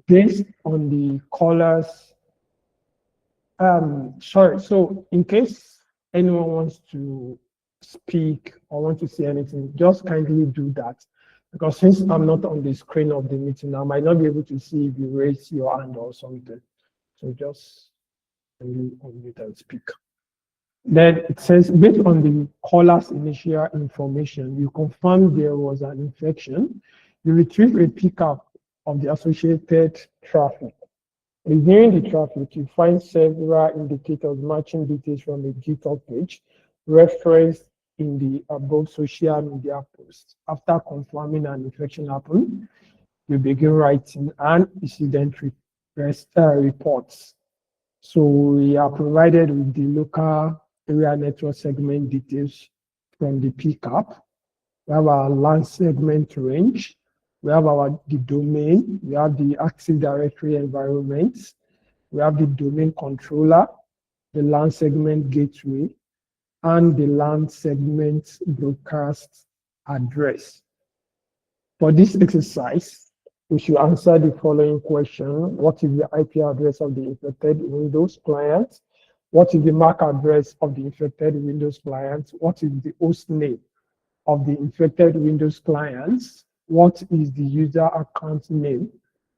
based on the colors. Sorry, so in case anyone wants to speak or want to say anything, just kindly do that. Because since I'm not on the screen of the meeting, I might not be able to see if you raise your hand or something. So just unmute and speak. Then it says, based on the caller's initial information, you confirm there was an infection. You retrieve a pickup of the associated traffic. Reviewing the traffic, you find several indicators matching details from a GitHub page referenced in the above social media post. After confirming an infection happened, you begin writing an incident reports. So we are provided with the local area network segment details from the Pcap. We have our LAN segment range. We have the domain. We have the Active Directory environments. We have the domain controller, the LAN segment gateway, and the LAN segment broadcast address. For this exercise, we should answer the following question. What is the IP address of the infected Windows client? What is the MAC address of the infected Windows client? What is the host name of the infected Windows clients? What is the user account name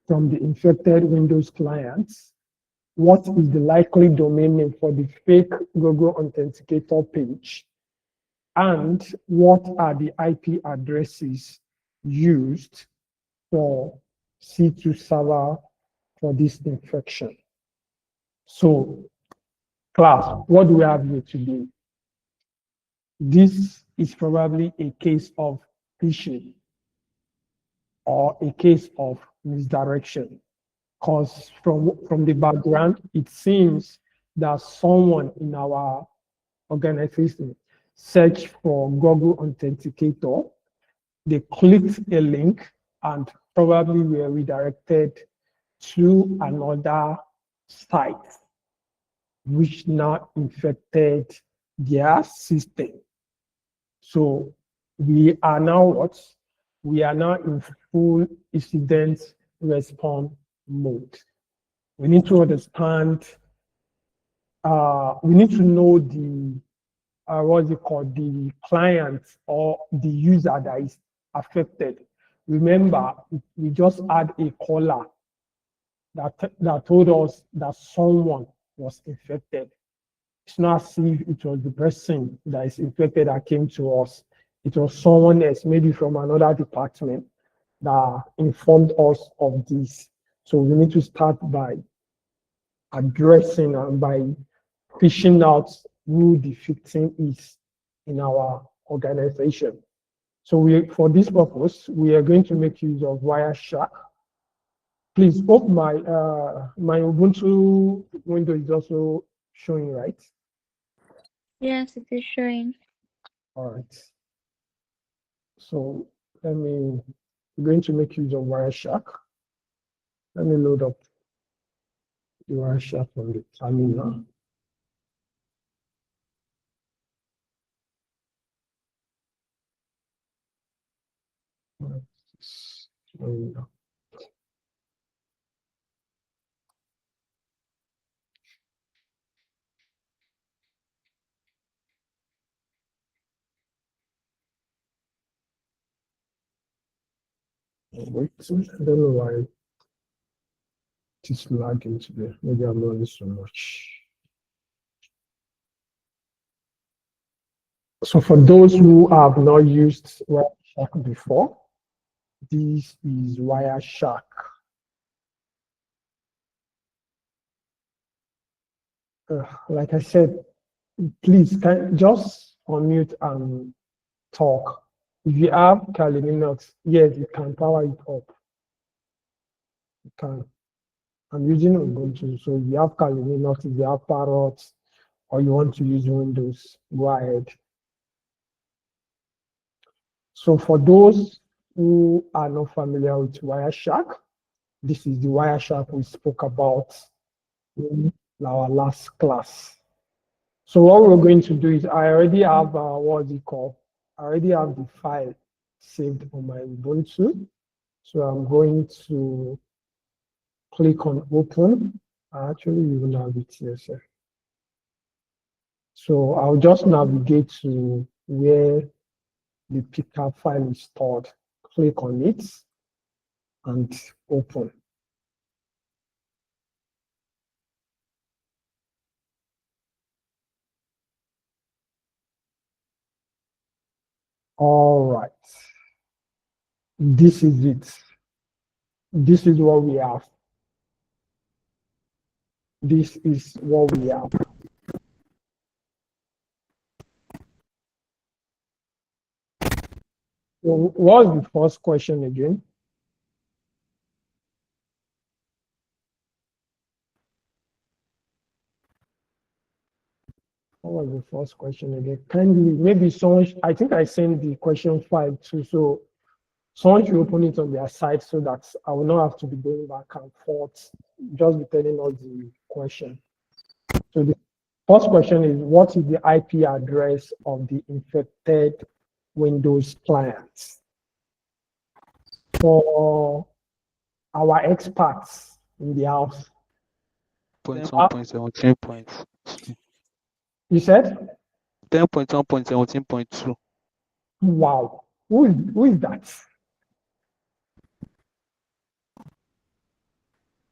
from the infected Windows clients? What is the likely domain name for the fake Google Authenticator page? And what are the IP addresses used for C2 server for this infection? So, class, what do we have here today? This is probably a case of phishing or a case of misdirection, because from the background, it seems that someone in our organization searched for Google Authenticator, they clicked a link and probably were redirected to another site, which now infected their system. So we are now what? We are now in full incident response mode. We need to understand, we need to know the, what's it called, the client or the user that is affected. Remember, we just had a caller that told us that someone was infected. It's not as if it was the person that is infected that came to us. It was someone else, maybe from another department, that informed us of this. So we need to start by addressing and by fishing out who the victim is in our organization. So for this purpose, we are going to make use of Wireshark. Please hope my Ubuntu window is also showing, right? Yes, it is showing. All right. So we're going to make use of Wireshark. Let me load up the Wireshark on the terminal. Wait, I don't know why it is lagging today. Maybe I'm learning so much. So for those who have not used Wireshark before, this is Wireshark. Like I said, please just unmute and talk. If you have Kali Linux, yes, you can power it up. You can. I'm using Ubuntu, so if you have Kali Linux, if you have Parrot, or you want to use Windows, go ahead. So for those who are not familiar with Wireshark, this is the Wireshark we spoke about in our last class. So what we're going to do is I already have, what's it called? I already have the file saved on my Ubuntu. So I'm going to click on open. I actually even have it here, sir. So I'll just navigate to where the Pcap file is stored. Click on it and open. All right. This is it. This is what we have. This is what we have. So what was the first question again? What was the first question again? Kindly, maybe someone, I think I sent the question file too, so someone should open it on their side so that I will not have to be going back and forth, just be telling us the question. So the first question is, what is the IP address of the infected Windows clients? For our experts in the house. 10.1.17.2. You said? 10.1.17.2. Wow. Who is that?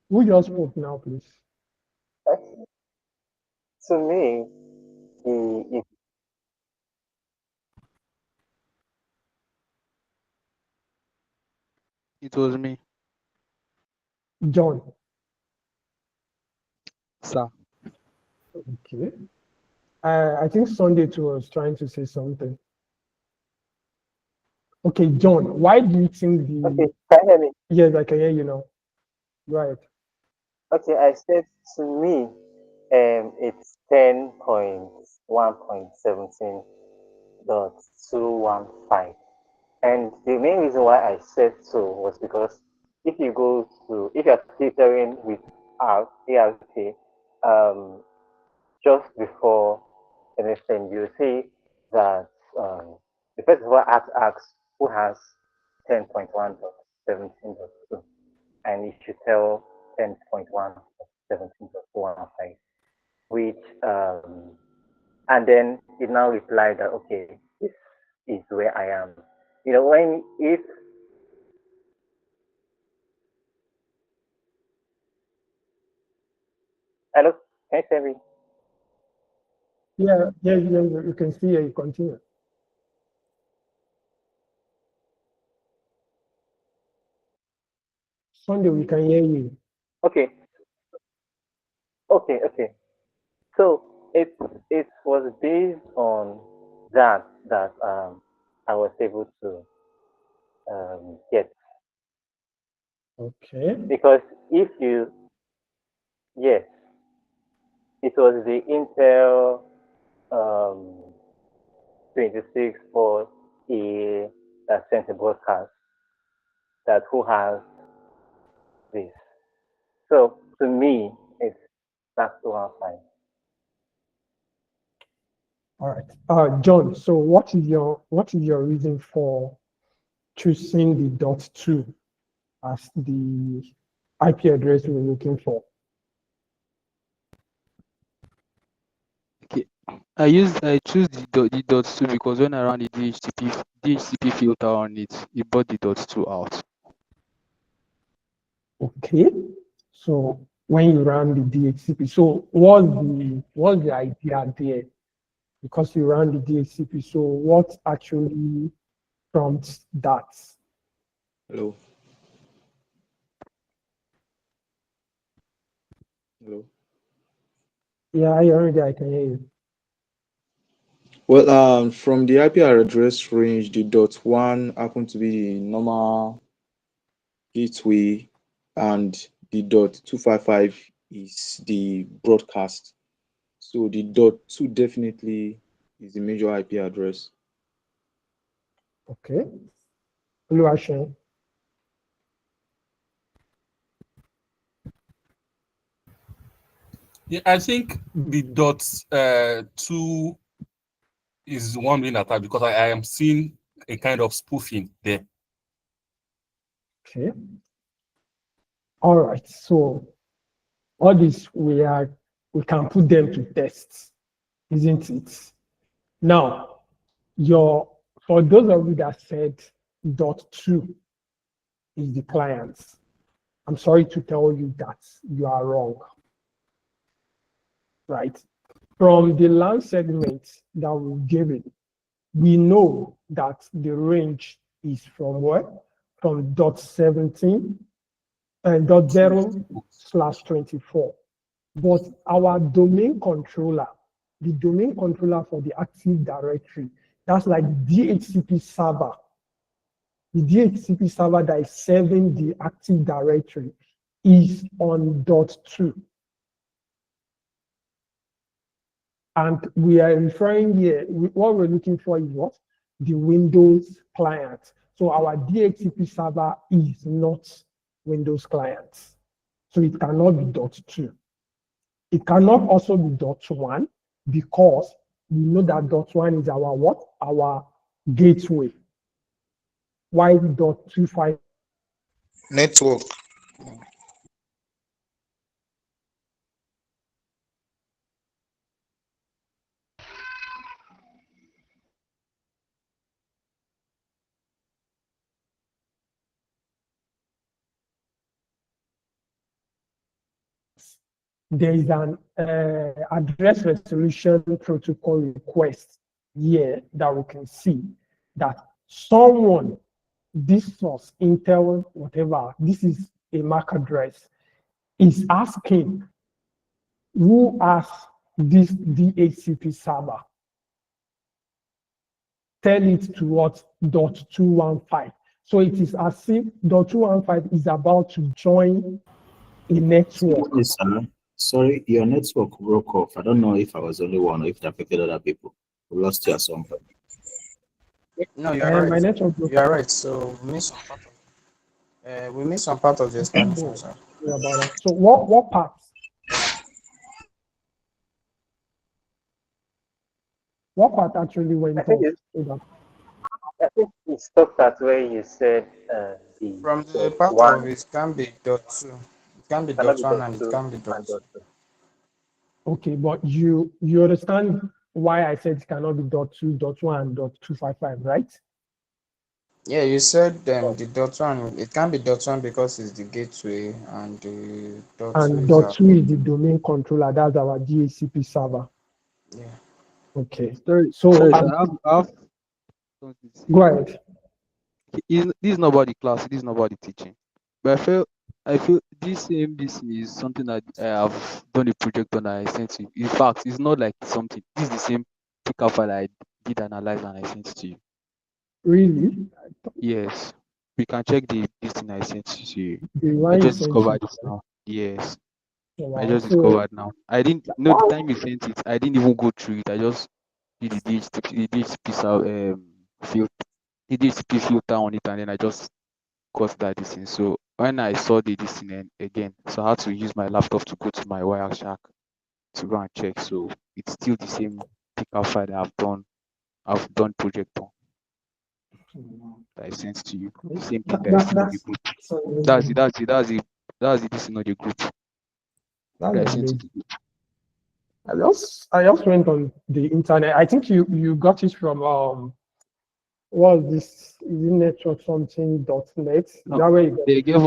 Who just spoke now, please? To me, it It was me, John. sir. Okay. I think Sunday too was trying to say something. Okay, John, why do you think the... okay, can you hear me? Yes, I can hear you now. Right. Okay, I said to me, it's 10.1.17.215. And the main reason why I said so was because if you're filtering with ART, just before anything, you see that the first of all asks who has 10.1.17.2, and it should tell 10.1.17.215, which and then it now replied that okay, this is where I am. You know, when if hello, can you hear me? Yeah, you can see it, you continue. Sunday, we can hear you. Okay, okay. So it was based on that I was able to get, Okay. because if you yes, it was the Intel 26 that sent a broadcast that who has this. So to me, that's the one fine. All right. John, so what is your reason for choosing the .2 as the IP address we're looking for? Okay. I choose the dot two because when I ran the DHCP filter on it, it brought the dot two out. Okay. So when you ran the DHCP, so what's the idea there? Because you ran the DHCP, so what actually prompts that? Hello. Hello. Yeah, I can hear you. Well, from the IP address range, the dot one happened to be the normal gateway, and the dot 255 is the broadcast. So the dot two definitely is the major IP address. Okay. Oluwaseun. Yeah, I think the dot two is one being attacked because I am seeing a kind of spoofing there. Okay. All right, so all this we can put them to tests, isn't it? Now, for those of you that said .2 is the client, I'm sorry to tell you that you are wrong, right? From the land segment that we gave it, we know that the range is from what? From .17 and .0/24. But our domain controller, the domain controller for the Active Directory, that's like DHCP server. The DHCP server that is serving the Active Directory is on .2. And we are referring here, what we're looking for is what? The Windows client. So our DHCP server is not Windows client. So it cannot be .2. It cannot also be .1 because we know that .1 is our what? Our gateway. Why .25? Network. There is an address resolution protocol request here that we can see that someone, this source, Intel, whatever, this is a MAC address, is asking who has this DHCP server. Tell it to what? .215. So it is as if .215 is about to join a network. Excuse me, sir. Sorry, your network broke off. I don't know if I was the only one or if it affected other people. We lost you at some point. No, you're My right. network. You're right. So we missed some part of the explanation, sir. Sorry about that. So what part? What part actually went I think off? I think it stopped at where you said From the the part one of it can be .2, it can be cannot be .1, and it .2 can be and .2. .2. Okay, but you understand why I said it cannot be .2, .1, and .255, right? Yeah, you said the .1, it can be .1 because it's the gateway, and the .2 And is .2 is the domain controller. That's our DHCP server. yeah. Okay. Sorry, So sorry, sir. I have something to say. go ahead. This is not about the class. This is not about the teaching. But I feel this is something that I have done a project on and I sent you. In fact, it's not like something. This is the same pickup file I did analyze and I sent to you. Really? Yes, we can check this thing I sent to you. The I one you just sent discovered to this now. Yes, I wow. just So discovered now. I didn't know the time you sent it. I didn't even go through it. I just did the DHCP field, the DHCP filter on it, and then I just got that this thing. So when I saw this thing again, so I had to use my laptop to go to my Wireshark to go and check. So it's still the same pickup file that I've done project on that I sent to you. The same thing that is still on the group. That's it. This is not the group that I that's sent to amazing. the group. I just went on the internet. I think you got it from what was this? Is it network something .net? Is No, that where you got they it? gave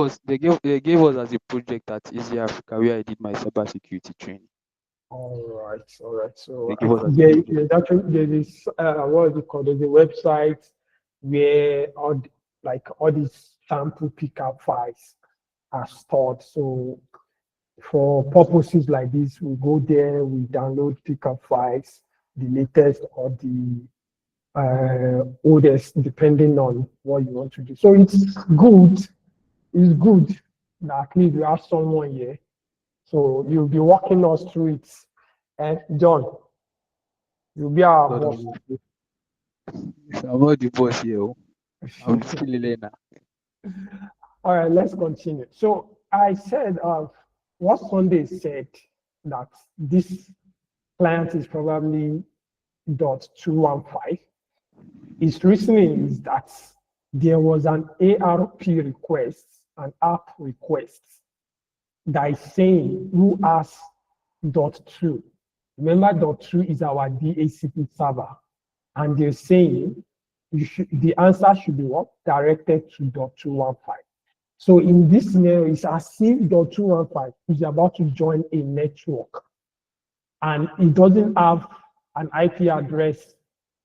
us as a project at Easy Africa where I did my cybersecurity training. All right. So They gave us as a there, project. there's actually this what is it called? There's a website where all these sample pickup files are stored. So for purposes like this, we go there, we download pickup files, the latest or the oldest, depending on what you want to do. So it's good. It's good that at least you have someone here. So you'll be walking us through it. And John, you'll be our God, boss. I'm not the boss here. Oh. I'm still a learner. All right, let's continue. So I said, what Sunday said that this client is probably .215. His reasoning is that there was an ARP request, an app request that is saying who has .2. Remember, .2 is our DHCP server, and they're saying the answer should be what? Directed to .215. So in this scenario, it's as if .215 is about to join a network, and it doesn't have an IP address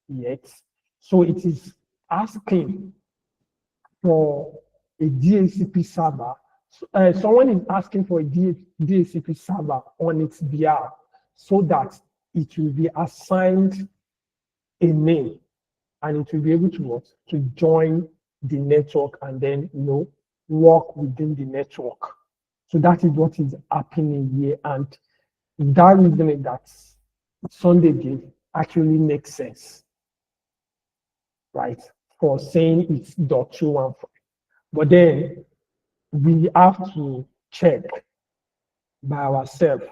yet. So it is asking for a DHCP server. Someone is asking for a DHCP server on its behalf so that it will be assigned a name, and it will be able to what? To join the network and then work within the network. So that is what is happening here, and that reasoning that Sunday gave actually makes sense, right? For saying it's .215. But then we have to check by ourselves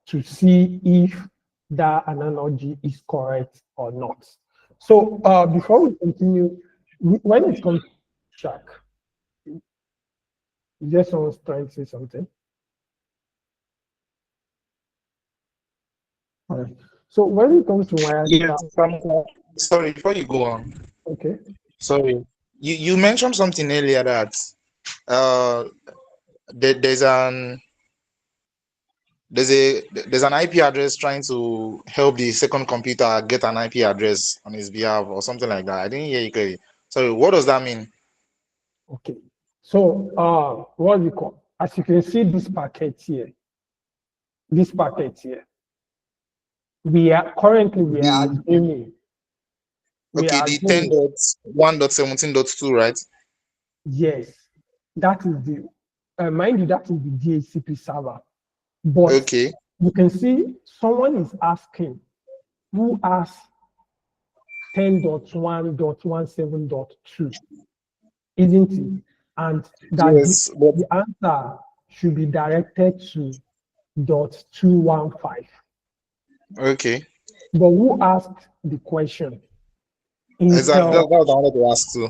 to see if that analogy is correct or not. So before we continue, when it comes to Shaq, just someone's trying to say something. All right. So when it comes to wired, Sorry, before you go on. okay. Sorry, you mentioned something earlier that there's an IP address trying to help the second computer get an IP address on his behalf or something like that. I didn't hear you clearly. Sorry, what does that mean? Okay. So what we call, as you can see, this packet here, we are currently assuming. Okay, the 10.1.17.2, right? Yes, that is mind you, that is the DHCP server. But okay, you can see someone is asking who has 10.1.17.2, isn't it? And that yes, the answer should be directed to .215. Okay. But who asked the question? Exactly. That's what I wanted to ask too.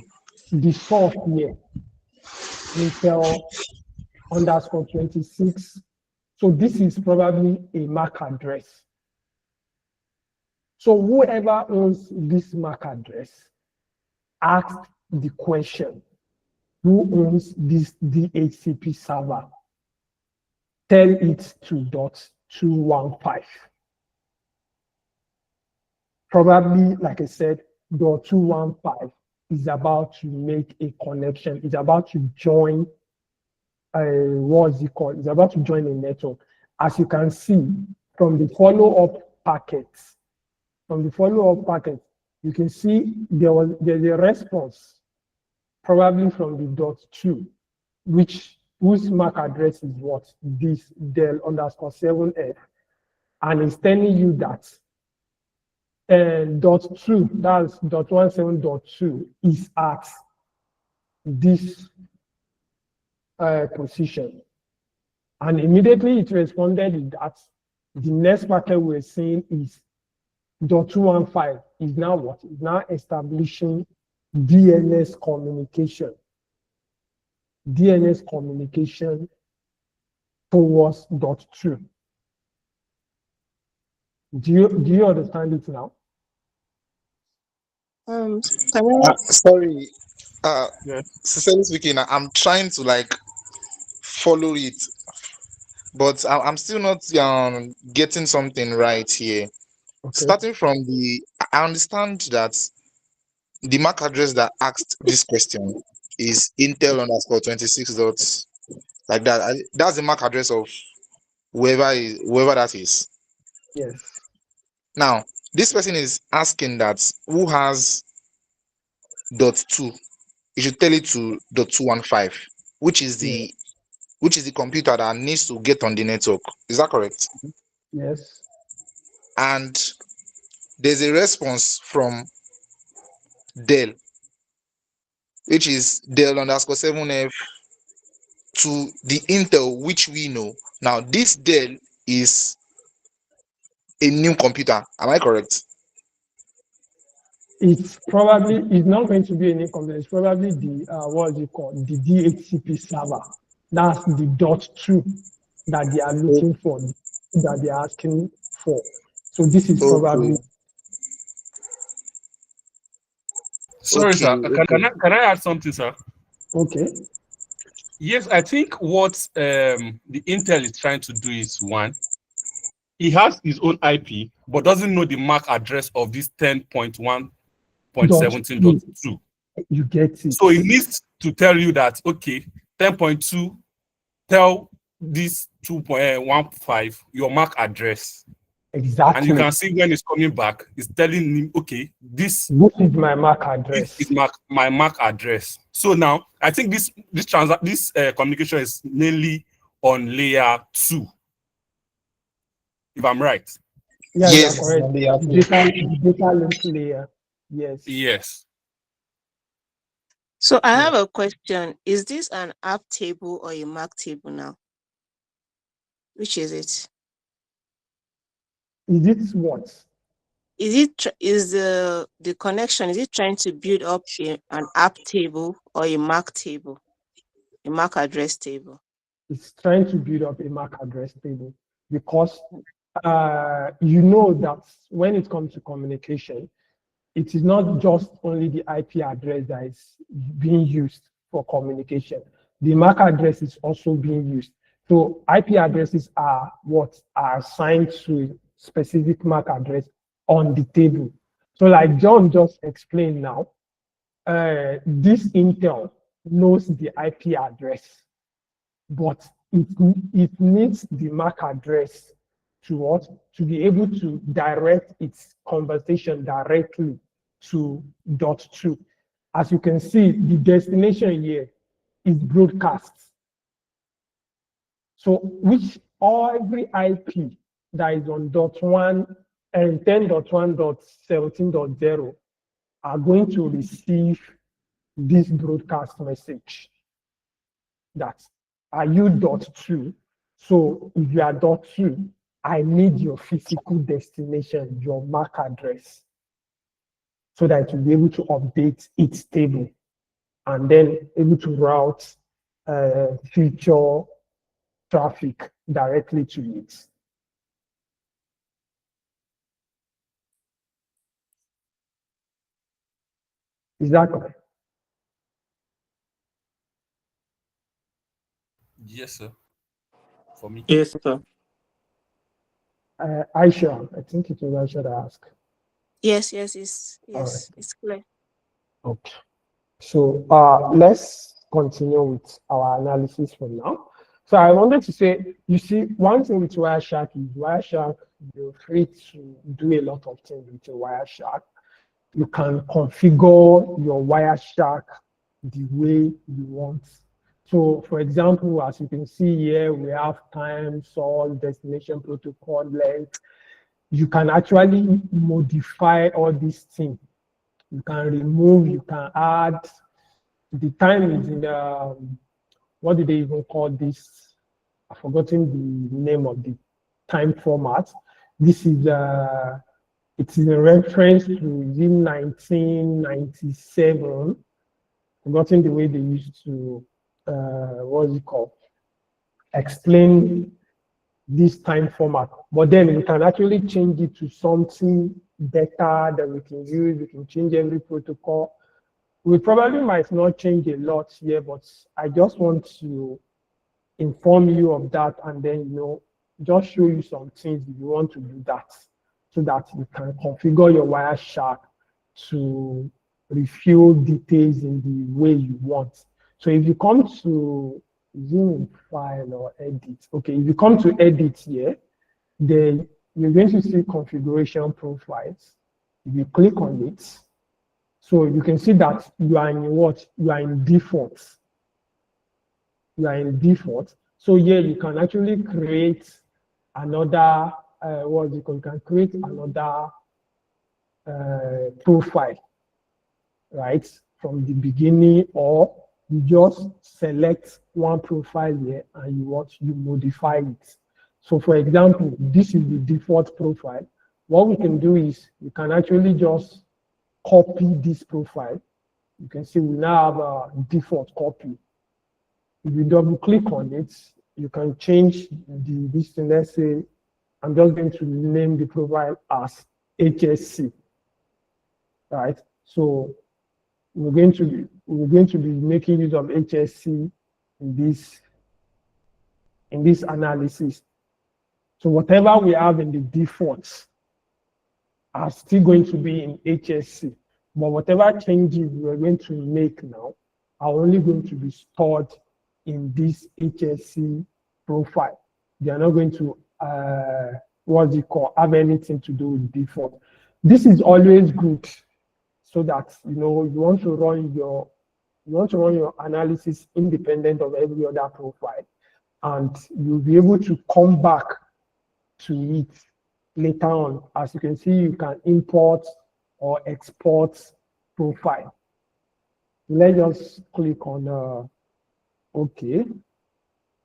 The source here, Intel _26. So this is probably a MAC address. So whoever owns this MAC address asked the question, who owns this DHCP server? Tell it to .215. Probably, like I said, .215 is about to make a connection. It's about to join what's it called? It's about to join a network. As you can see from the follow-up packets, you can see there's a response, probably from the .2, whose MAC address is what? This Dell _7F, and it's telling you that .2, that's .17.2, is at this position. And immediately it responded that the next packet we're seeing is .215 is now what? Is now establishing DNS communication. DNS communication towards .2. Do you understand it now? Sorry. Yes. Sincerely speaking, I'm trying to like follow it, but I'm still not getting something right here. Okay. Starting from I understand that the MAC address that asked this question is Intel _26 dots like that. That's the MAC address of whoever that is. Yes. Now, this person is asking that who has .2. You should tell it to .215, which is the computer that needs to get on the network. Is that correct? Yes. And there's a response from Dell, which is Dell _7F to the Intel, which we know. Now, this Dell is a new computer. Am I correct? It's not going to be any computer. It's probably the what is it called? The DHCP server. That's the dot two that they are looking for, that they are asking for. So this is probably Sorry, Okay, sir. okay. Can I add something, sir? okay. Yes, I think what the Intel is trying to do is one, he has his own IP, but doesn't know the MAC address of this Dot 10.1.17.2. you get it. So he needs to tell you that, okay, 10.2, tell this 2.15 your MAC address. Exactly. And you can see when it's coming back, it's telling him, okay, this is my MAC address. is my MAC address. So now I think this communication is mainly on layer 2, if I'm right. Yeah, Yes. you are correct. The data link layer. Yes. Yes. So I have a question. Is this an app table or a MAC table now? Which is it? Is it what? Is it is the connection, is it trying to build up an app table or a MAC table, a MAC address table? It's trying to build up a MAC address table because you know that when it comes to communication, it is not just only the IP address that is being used for communication. The MAC address is also being used. So IP addresses are what are assigned to a specific MAC address on the table. So like John just explained now, this Intel knows the IP address, but it needs the MAC address to what? To be able to direct its conversation directly to dot two. As you can see, the destination here is broadcast. So which every IP that is on dot one and 10.1.17.0 are going to receive this broadcast message. That are you dot two? So if you are dot two, I need your physical destination, your MAC address, so that you'll be able to update its table and then able to route future traffic directly to it. Is that correct? Yes, sir. For me. Yes, sir. Aisha, I think it was Aisha that asked. Yes, it's clear. Okay. So let's continue with our analysis for now. So I wanted to say, you see, one thing with Wireshark is Wireshark, you're free to do a lot of things with your Wireshark. You can configure your Wireshark the way you want. So for example, as you can see here, we have time, source, destination, protocol, length. You can actually modify all these things. You can remove, you can add. The time is in the, what do they even call this? I've forgotten the name of the time format. This is it's in a reference to 1997. Forgotten the way they used to what's it called? Explain this time format. But then we can actually change it to something better that we can use. We can change every protocol. We probably might not change a lot here, but I just want to inform you of that and then, just show you some things if you want to do that so that you can configure your Wireshark to refill details in the way you want. So if you come to zoom file or edit, okay, if you come to edit here, then you're going to see configuration profiles. If you click on it, so you can see that you are in what? You are in default. You are in default. So here you can actually create another, you can create another profile, right? From the beginning, or you just select one profile here and you modify it. So for example, this is the default profile. What we can do is you can actually just copy this profile. You can see we now have a default copy. If you double click on it, you can change this thing. Let's say I'm just going to name the profile as HSC, right? So we're going to be making use of HSC in this analysis. So whatever we have in the defaults are still going to be in HSC, but whatever changes we're going to make now are only going to be stored in this HSC profile. They are not going to have anything to do with default. This is always good, so that you want to run your analysis independent of every other profile, and you'll be able to come back to it later on. As you can see, you can import or export profile. Let's just click on OK.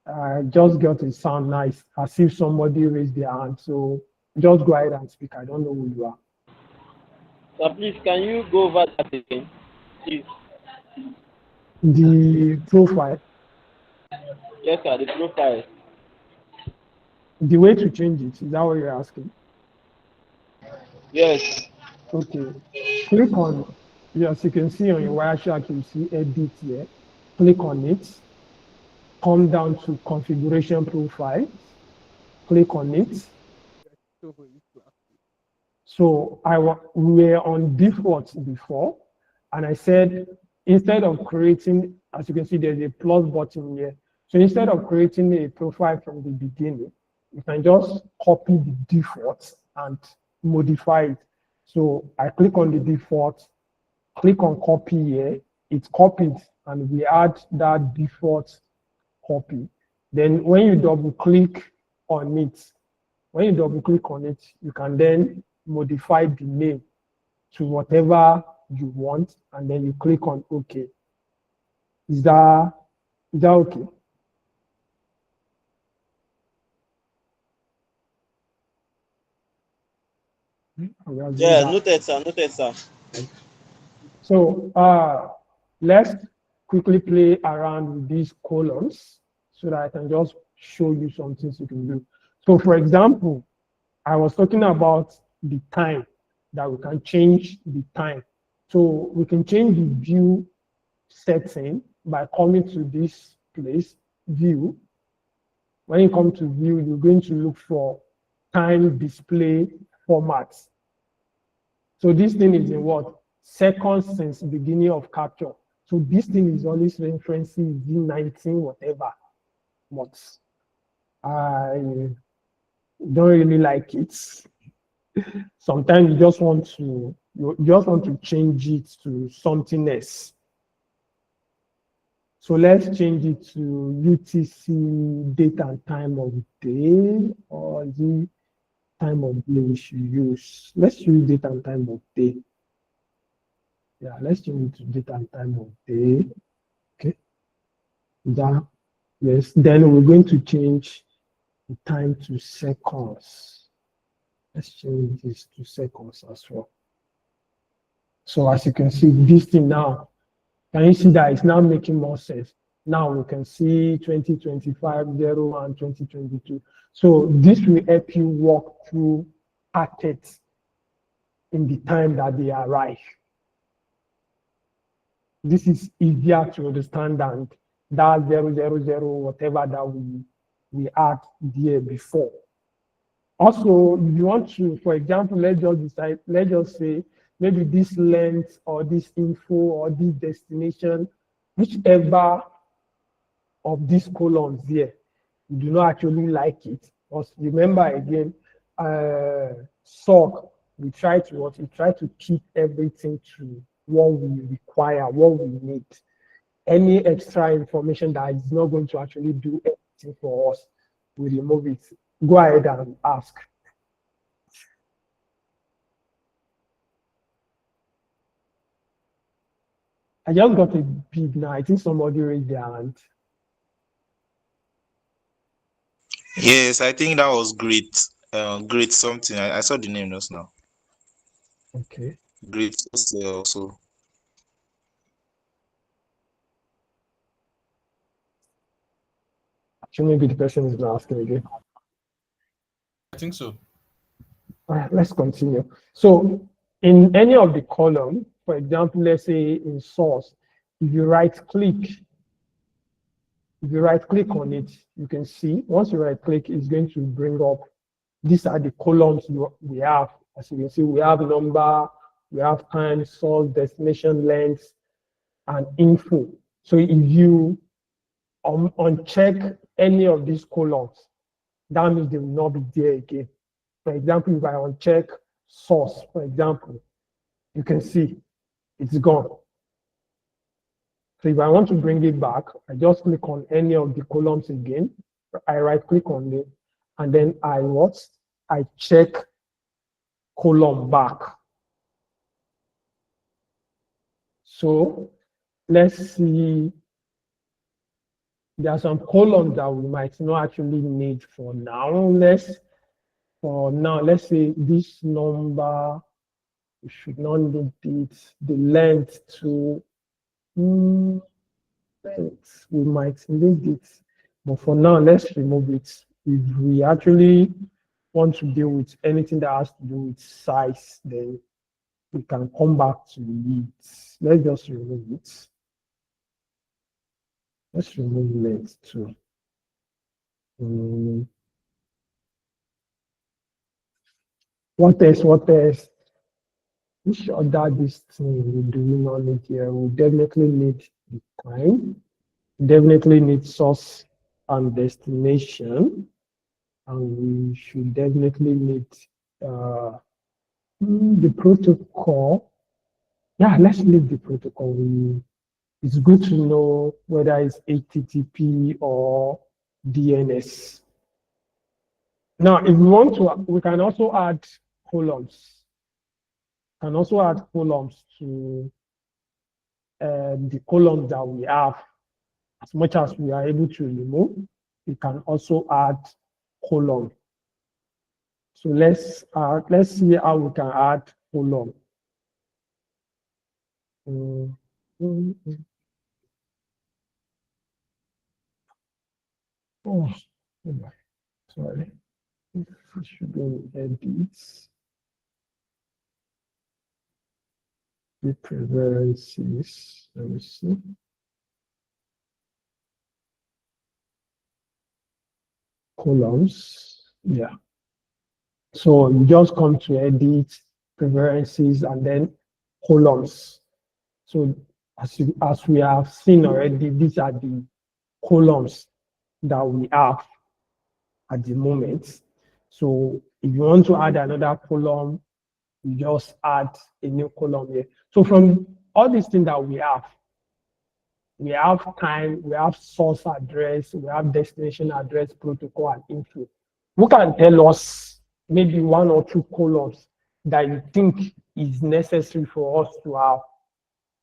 I just got a sound nice, as if somebody raised their hand. So just go ahead and speak. I don't know who you are. So please, can you go over that again, please? The profile. Yes, sir, the profile. The way to change it, is that what you're asking? Yes. Okay. Click on, yes, you can see on your Wireshark, you see edit here. Click on it. Come down to configuration profile. Click on it. So we were on default before, and I said instead of creating, as you can see, there's a plus button here. So instead of creating a profile from the beginning, you can just copy the default and modify it. So I click on the default, click on copy here, it's copied, and we add that default copy. Then when you double click on it, you can then modify the name to whatever you want, and then you click on OK. Is that okay? Yeah, noted, sir. Noted, sir. So let's quickly play around with these columns so that I can just show you some things you can do. So for example, I was talking about the time, that we can change the time. So we can change the view setting by coming to this place, view. When you come to view, you're going to look for time display formats. So this thing is in what? Seconds since beginning of capture. So this thing is always referencing V19 whatever. But I don't really like it. Sometimes you just want to change it to something else. So let's change it to UTC date and time of day, or the time of day we should use. Let's use date and time of day. Yeah, let's change it to date and time of day. Okay. That, yes. Then we're going to change the time to seconds. Let's change this to seconds as well. So as you can see, this thing now, can you see that it's now making more sense? Now we can see 2025, 0, and 2022. So this will help you walk through packets in the time that they arrive. This is easier to understand than that 000, whatever that we had there before. Also, if you want to, for example, let's just say maybe this length or this info or this destination, whichever of these columns there, you do not actually like it. Because remember again, SOC, we try to keep everything to what we require, what we need. Any extra information that is not going to actually do anything for us, we remove it. Go ahead and ask. I just got a big now. I think somebody raised their hand. Yes, I think that was great. Great something. I saw the name just now. Okay. Great also. Should maybe the person is not asking again. I think so. All right, let's continue. So in any of the column, for example, let's say in source, if you right click on it, you can see once you right click, it's going to bring up, these are the columns we have. As you can see, we have number, we have time, source, destination, length, and info. So if you uncheck any of these columns, that means they will not be there again. For example, if I uncheck source, for example, you can see it's gone. So if I want to bring it back, I just click on any of the columns again. I right click on it, and then I check column back. So let's see. There are some columns that we might not actually need for now. Let's say this number, we should not need it. The length to length, we might need it. But for now, let's remove it. If we actually want to deal with anything that has to do with size, then we can come back to it. Let's just remove it. Let's remove length too. What else? Which other this thing do we not need here? We definitely need the time. Definitely need source and destination. And we should definitely need the protocol. Yeah, let's leave the protocol. It's good to know whether it's HTTP or DNS. Now, if we want to, we can also add columns. Can also add columns to the columns that we have. As much as we are able to remove, we can also add column. So let's see how we can add column. Oh, sorry. It should be in edits. The preferences. Let me see. Columns. Yeah. So you just come to edit, preferences, and then columns. So as we have seen already, these are the columns that we have at the moment. So if you want to add another column, you just add a new column here. So from all these things that we have time, we have source address, we have destination address, protocol, and info. Who can tell us maybe one or two columns that you think is necessary for us to have?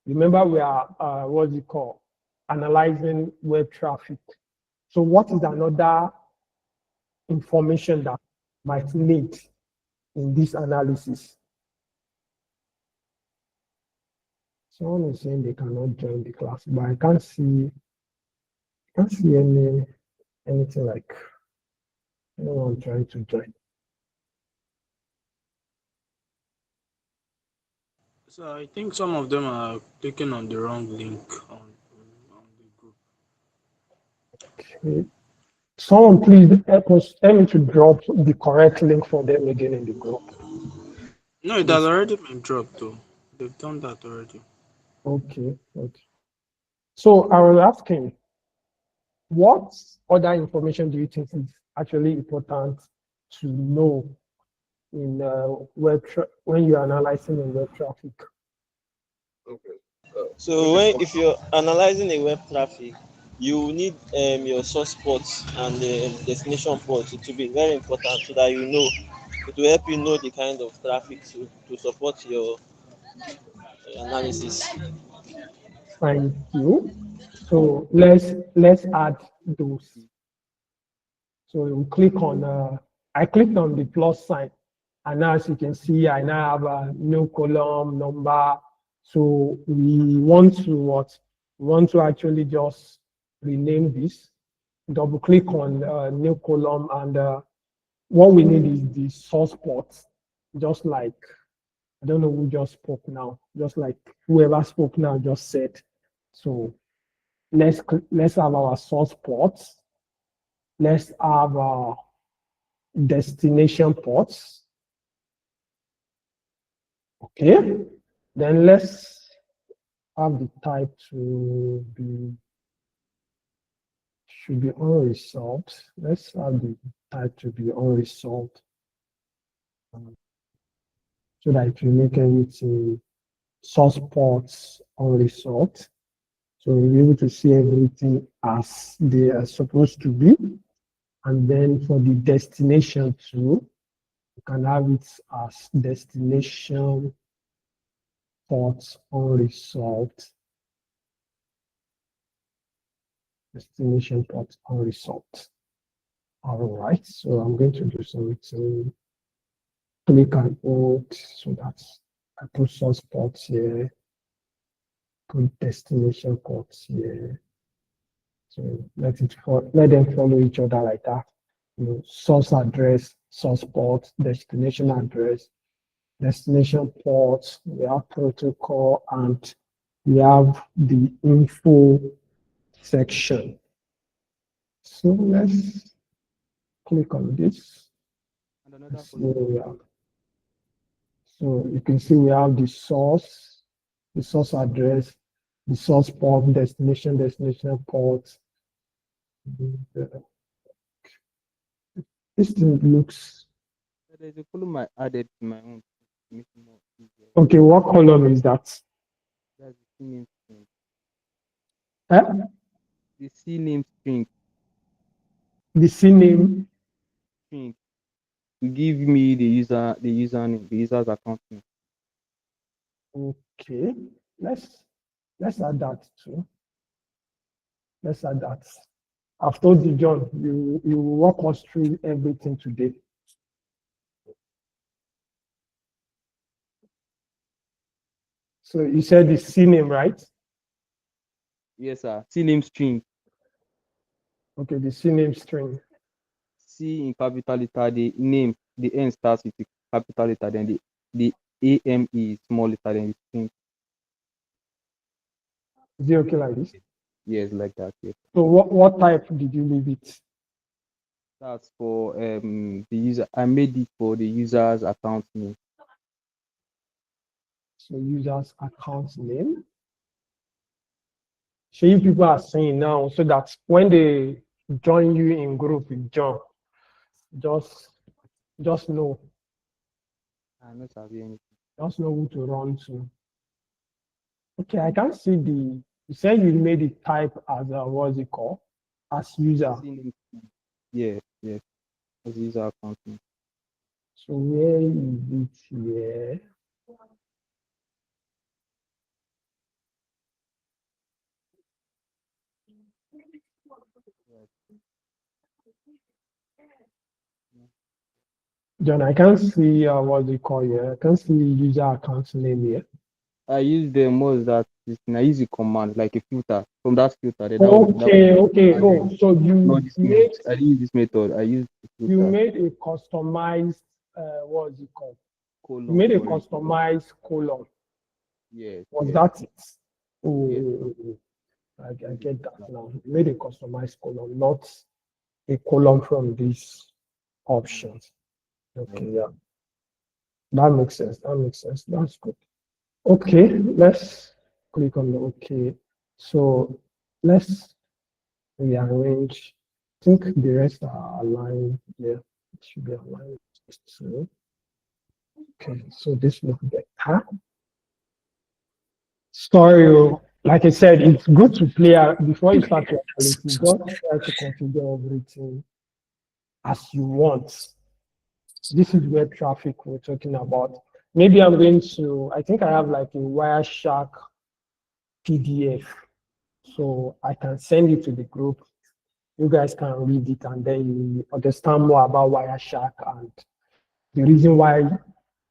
Remember, we are what's it called? Analyzing web traffic. So what is another information that might need in this analysis? Someone is saying they cannot join the class, but I can't see anything like anyone trying to join. So I think some of them are clicking on the wrong link on the group. Okay. Someone please help me to drop the correct link for them again in the group. No, it has already been dropped though. They've done that already. Okay. So I was asking, what other information do you think is actually important to know in when you're analyzing a web traffic? Okay. So if you're analyzing a web traffic, you need your source ports and the destination ports. It will be very important so that it will help you know the kind of traffic to support your analysis. Thank you. So let's add those. So you click on I clicked on the plus sign, and now as you can see, I now have a new column number. So we want to actually just rename this. double click on new column, and what we need is the source port, just like, I don't know who just spoke now, just like whoever spoke now just said. So let's have our source ports. Let's have our destination ports. Okay. Then let's have the type to be, should be unresolved. Let's have the type to be unresolved, so that it will make everything source ports unresolved. So we'll be able to see everything as they are supposed to be. And then for the destination too, you can have it as destination ports unresolved. Destination ports unresolved. All right, so I'm going to do something. Click and hold, so that's, I put source ports here, put destination ports here. So let them follow each other like that. You know, source address, source port, destination address, destination port, we have protocol, and we have the info section. So let's click on this. So you can see we have the source address, the source port, destination port. This thing looks. There's a column I added to my own. Okay, what column is that? That's the C name string. Huh? The C name string. The C name String. Give me the username, the user's account name. Okay, let's add that too. Let's add that. I've told you, John, you will walk us through everything today. So you said the C name, right? Yes, sir. C name string. Okay, the C name string. C in capital letter, the name, the N starts with the capital letter, then the AME is small letter, then the string. Is it okay like this? Yes, like that. Yes. So what type did you leave it? That's for the user. I made it for the user's account name. So user's account name. So you people are saying now, so that when they join you in group with John, just know. I'm not having anything. Just know who to run to. Okay, I can't see the. You said you made it type as a, what's it called? As user. Yes, yes. As user account name. So where is it here? John, I can't see what's it called here. I can't see user account name here. I use the most that I use a command like a filter. From that filter, then Okay. Oh, so you made. I didn't use this method. I used You made a customized. What's it called? column. You made a customized column. Yes. Was that it? Oh, I get that now. You made a customized column, not a column from these options. Okay, yeah. That makes sense. That's good. Okay, let's click on the OK. So let's rearrange. I think the rest are aligned. Yeah, it should be aligned. So, okay, so this looks better. Sorry, like I said, it's good to play before you start your analysis. Just try to configure everything as you want. This is web traffic we're talking about. Maybe I'm going to, I think I have like a Wireshark PDF. So I can send it to the group. You guys can read it and then you understand more about Wireshark and the reason why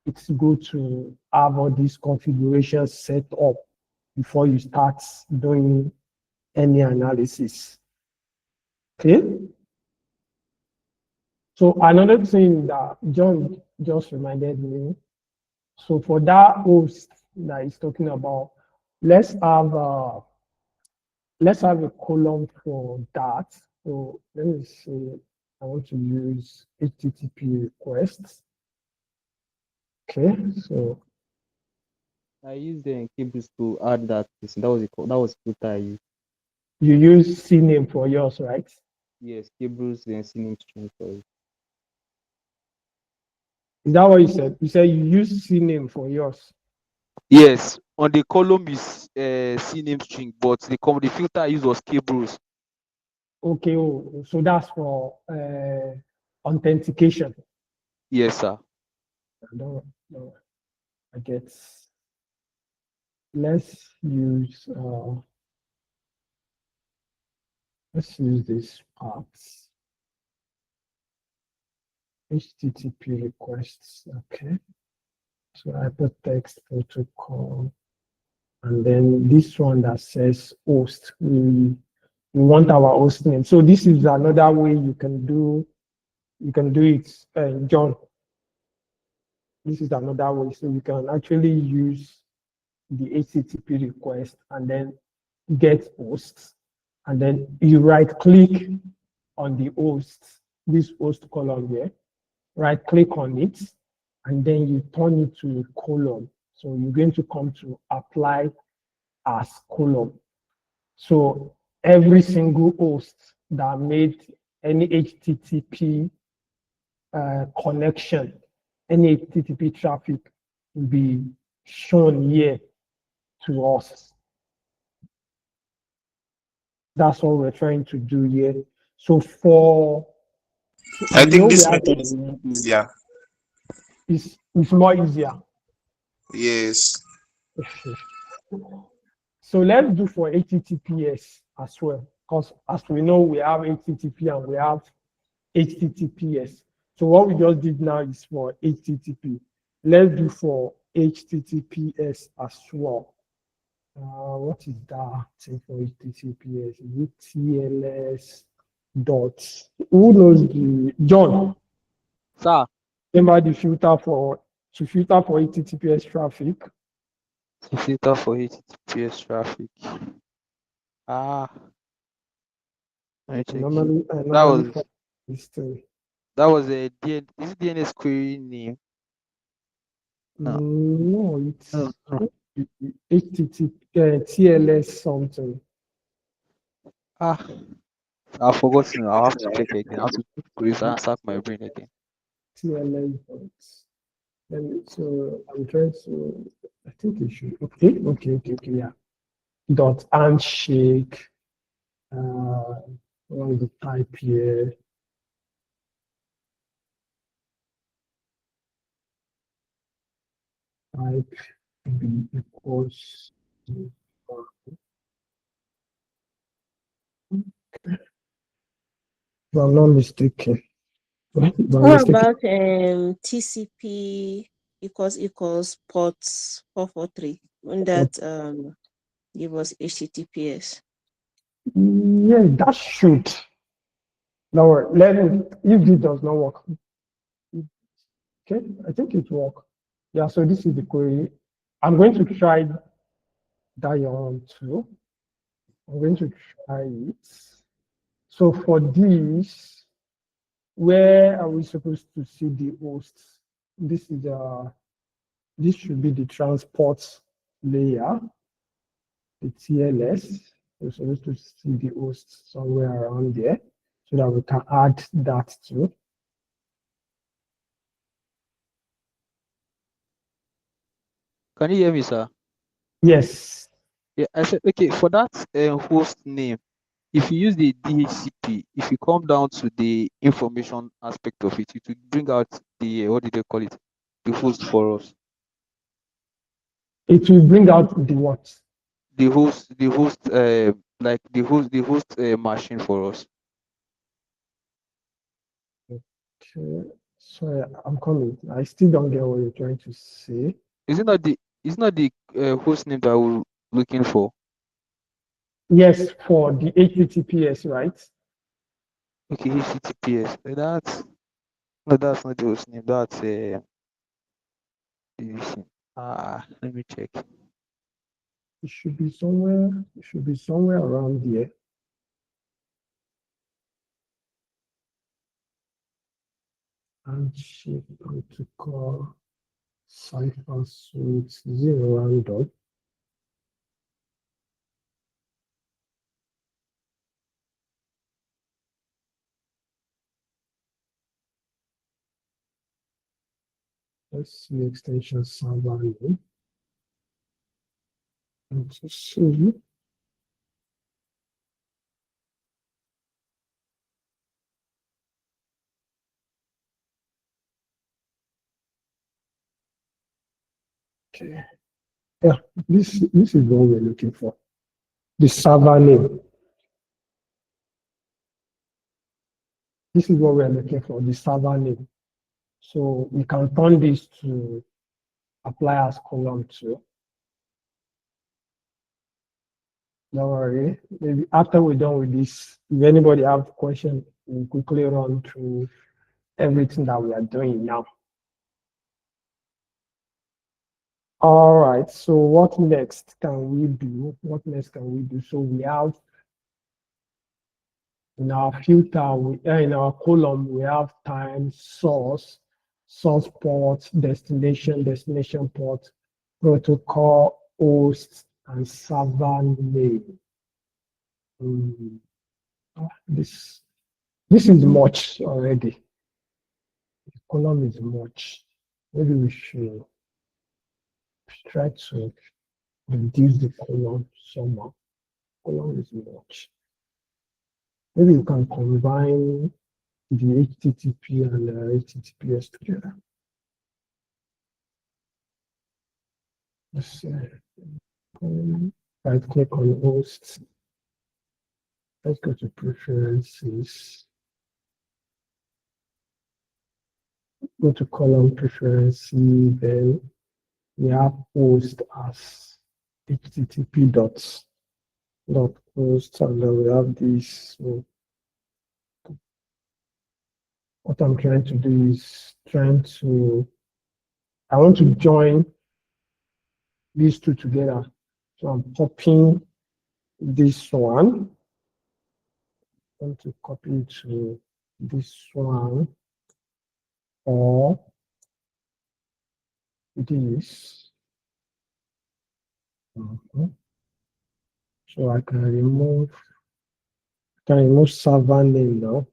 it's good to have all these configurations set up before you start doing any analysis. Okay. So another thing that John just reminded me. So for that host that he's talking about, let's have a column for that. So let me see. I want to use HTTP requests. Okay, so I used the cables to add that. That was filter I used. you use CNAME for yours, right? Yes, cables then CNAME string for it. Is that what you said? You said you use CNAME for yours. Yes, on the column is CNAME string, but the filter I used was cables. Okay, so that's for authentication. Yes, sir. No, I get. Let's use this part. HTTP requests. Okay. So hypertext protocol, and then this one that says host. We want our host name. So this is another way you can do it, John. This is another way. So you can actually use the HTTP request and then get hosts, and then you right click on the host, this host column here, right click on it, and then you turn it to a column. So you're going to come to apply as column. So every single host that made any HTTP connection, any HTTP traffic will be shown here to us. That's what we're trying to do here. So I think this method is more easier. It's more easier. Yes. So let's do for HTTPS as well, because as we know, we have HTTP and we have HTTPS. So what we just did now is for HTTP. Let's do for HTTPS as well. What is that thing for HTTPS? Is it TLS dot? Who knows the John? Sir. Remember the filter for HTTPS traffic? The filter for HTTPS traffic. Normally that was a is it DNS query name? No, it's HTTP TLS something. I've forgotten. I'll have to check again. I have to sack my brain again. TLS dots. So I'm trying to. I think it should. Okay. Yeah. Dot handshake. What is the type here? Type B equals. If I'm not mistaken. What about TCP equals ports 443? Wouldn't that give us HTTPS? Yeah, that should. No, if it does not work. Okay, I think it works. Yeah, so this is the query. I'm going to try that one too. I'm going to try it. So for this, where are we supposed to see the hosts? This should be the transport layer, the TLS. We're supposed to see the hosts somewhere around there so that we can add that too. Can you hear me, sir? Yes. Yeah, I said okay for that host name. If you use the DHCP, if you come down to the information aspect of it, it will bring out the what did they call it? The host for us. It will bring out the what? The host, like the host machine for us. Okay. Sorry, I'm coming. I still don't get what you're trying to say. Is it not the host name that we're looking for? Yes, for the HTTPS, right? Okay, HTTPS. That's no, that's not the host name. That's division. Let me check. It should be somewhere. It should be somewhere around here. Handshake protocol cipher suite 0 random. Let's see extension server name. And to see. Okay. Yeah, this is what we're looking for. The server name. This is what we're looking for, the server name. So we can turn this to apply as column 2. Don't worry. Maybe after we're done with this, if anybody have question, we'll quickly run through everything that we are doing now. All right, so what next can we do? What next can we do? So we have in our filter, in our column, we have time, source port, destination port, protocol, host, and server name. This is much already. The column is much. Maybe we should try to reduce the column somehow. Column is much. Maybe you can combine the HTTP and HTTPS together. Let's right click on host. Let's go to preferences. Go to column preferences, then we have host as http dot host, and then we have this. So what I'm trying to do is I want to join these two together. So I'm copying this one. I want to copy it to this one or this. So I can remove server name now.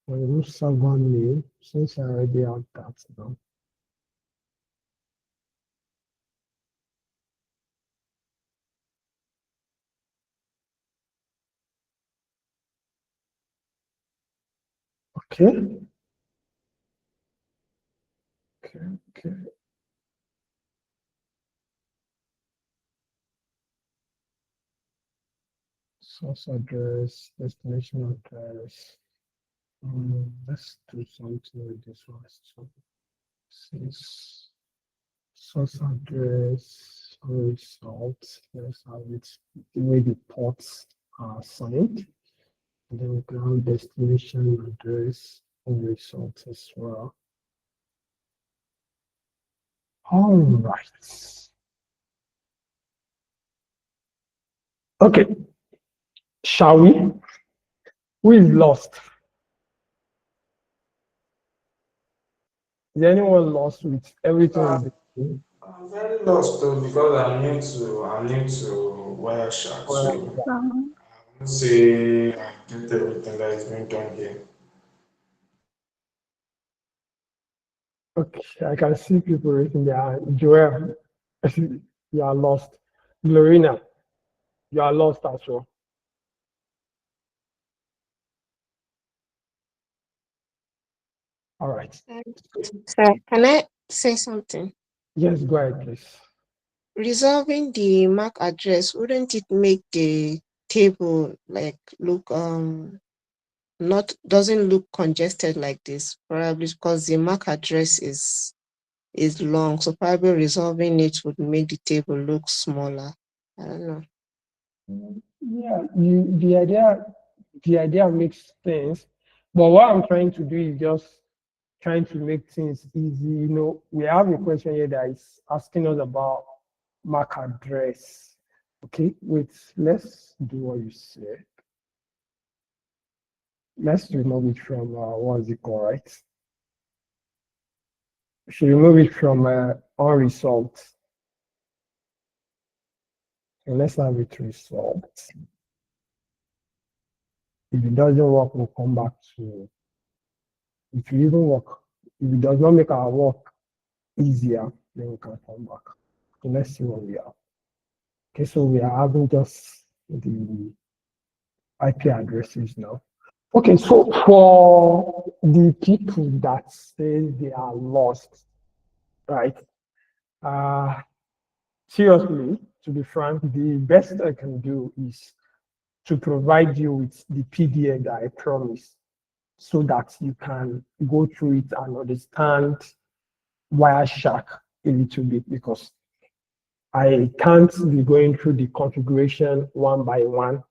I remove server name since I already have that now. Okay. Okay. Source address, destination address. Let's do something with this one. So since source address result, let's have it the way the ports are assigned. And then we can have destination address and result as well. All right. Okay. Shall we? Who is lost? Is anyone lost with everything we've been I'm very lost though because I'm new to Wireshark, so doing? I won't say I get everything that is being done here. Okay, I can see people raising their hand. Joel, you are lost. Glorina, you are lost as well. All right. Sir, can I say something? Yes, go ahead, please. Resolving the MAC address, wouldn't it make the table like look doesn't look congested like this? Probably because the MAC address is long, so probably resolving it would make the table look smaller. I don't know. Yeah, the idea makes sense, but what I'm trying to do is just trying to make things easy. We have a question here that is asking us about MAC address. Okay, wait, let's do what you said. Let's remove it from what's it called, right? We should remove it from unresolved. And let's have it resolved. If it doesn't work, we'll come back to it. Will even work. If it does not make our work easier, then we can come back. So let's see what we have. Okay, so we are having just the IP addresses now. Okay, so for the people that say they are lost, right? Seriously, to be frank, the best I can do is to provide you with the PDF that I promised so that you can go through it and understand Wireshark a little bit, because I can't be going through the configuration one by one.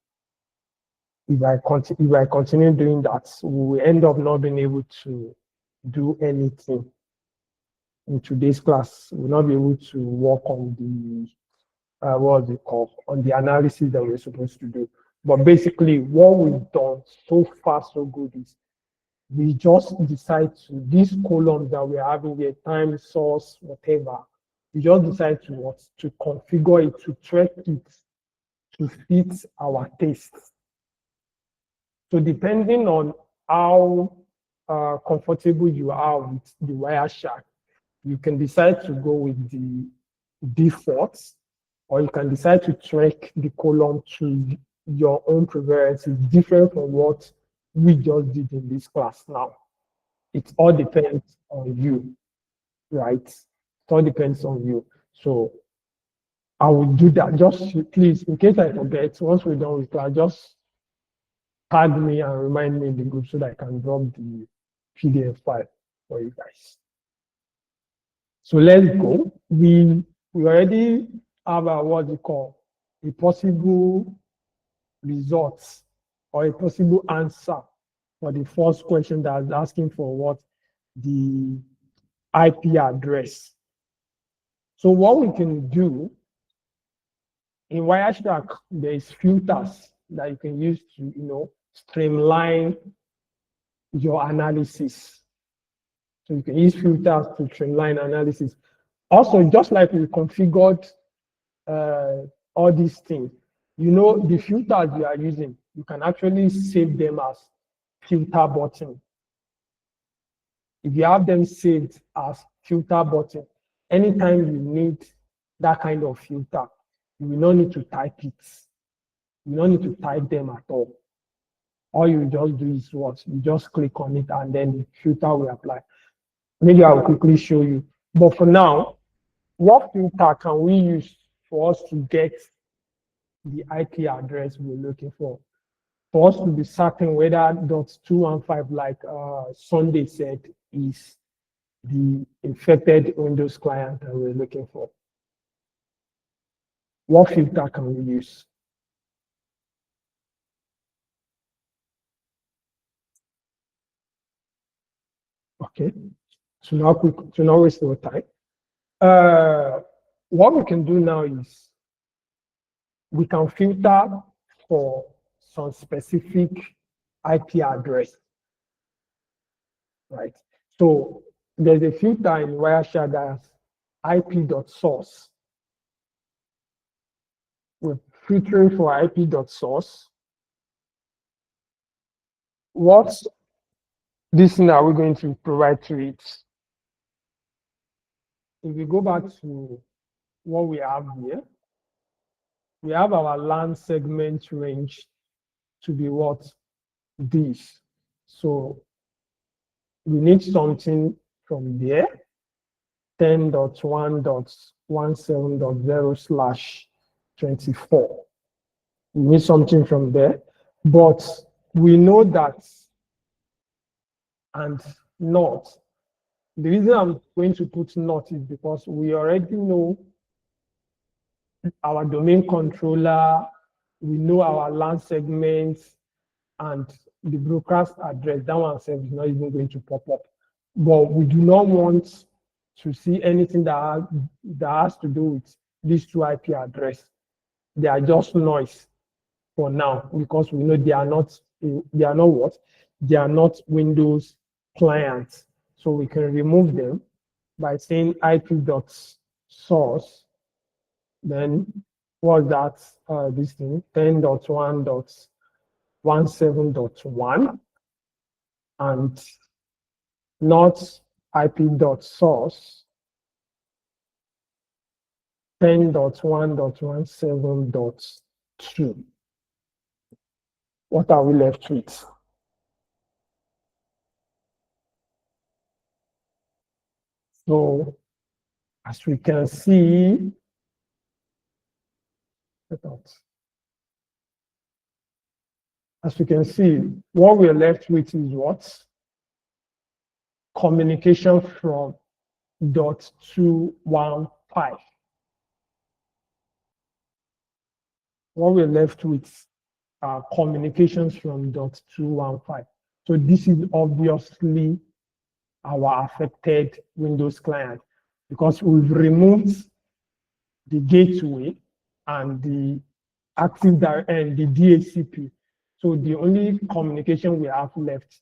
If I continue doing that, we will end up not being able to do anything in today's class. We'll not be able to work on the what's it called, on the analysis that we're supposed to do. But basically, what we've done so far so good is we just decide to, these columns that we're having here, time, source, whatever, we just decide to configure it, to track it, to fit our tastes. So depending on how comfortable you are with the Wireshark, you can decide to go with the defaults, or you can decide to track the column to your own preferences, different from what we just did in this class now. It all depends on you, right? It all depends on you. So I will do that. Just please, in case I forget, once we're done with class, just tag me and remind me in the group so that I can drop the PDF file for you guys. So let's go. We already have a what you call a possible result or a possible answer for the first question that is asking for what the IP address. So what we can do in Wireshark, there is filters that you can use to streamline your analysis. So you can use filters to streamline analysis. Also, just like we configured all these things, the filters you are using, you can actually save them as filter button. If you have them saved as filter button, anytime you need that kind of filter, you will not need to type it. You don't need to type them at all. All you just do is what? You just click on it and then the filter will apply. Maybe I will quickly show you. But for now, what filter can we use for us to get the IP address we're looking for? For us to be certain whether .215, like Sunday said, is the infected Windows client that we're looking for. What filter can we use? Okay, so now to not waste our time. What we can do now is we can filter for some specific IP address, right? So there's a filter in Wireshark that's IP.source. We're filtering for IP.source. What's this now we're going to provide to it? If we go back to what we have here, we have our LAN segment range to be what? This. So we need something from there, 10.1.17.0/24. We need something from there, but we know that and not. The reason I'm going to put not is because we already know our domain controller we know our LAN segments and the broadcast address, that one itself is not even going to pop up. But we do not want to see anything that has to do with these two IP address. They are just noise for now because we know they are not what? They are not Windows clients. So we can remove them by saying IP.source. Then what's that? This thing 10.1.17.1 and not IP.source 10.1.17.2. What are we left with? So as we can see, what we're left with is what? Communication from .215. What we're left with are communications from .215. So this is obviously our affected Windows client because we've removed the gateway and the active and the DHCP. So the only communication we have left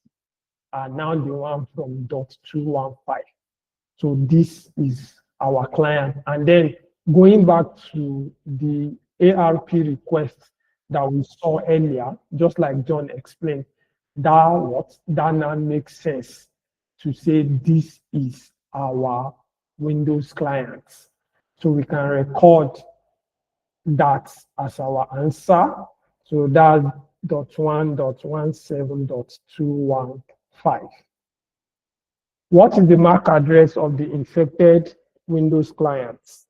are now the one from .215. So this is our client. And then going back to the ARP request that we saw earlier, just like John explained, that now makes sense to say this is our Windows client. So we can record that as our answer. So that's .1.17.215. What is the MAC address of the infected Windows clients?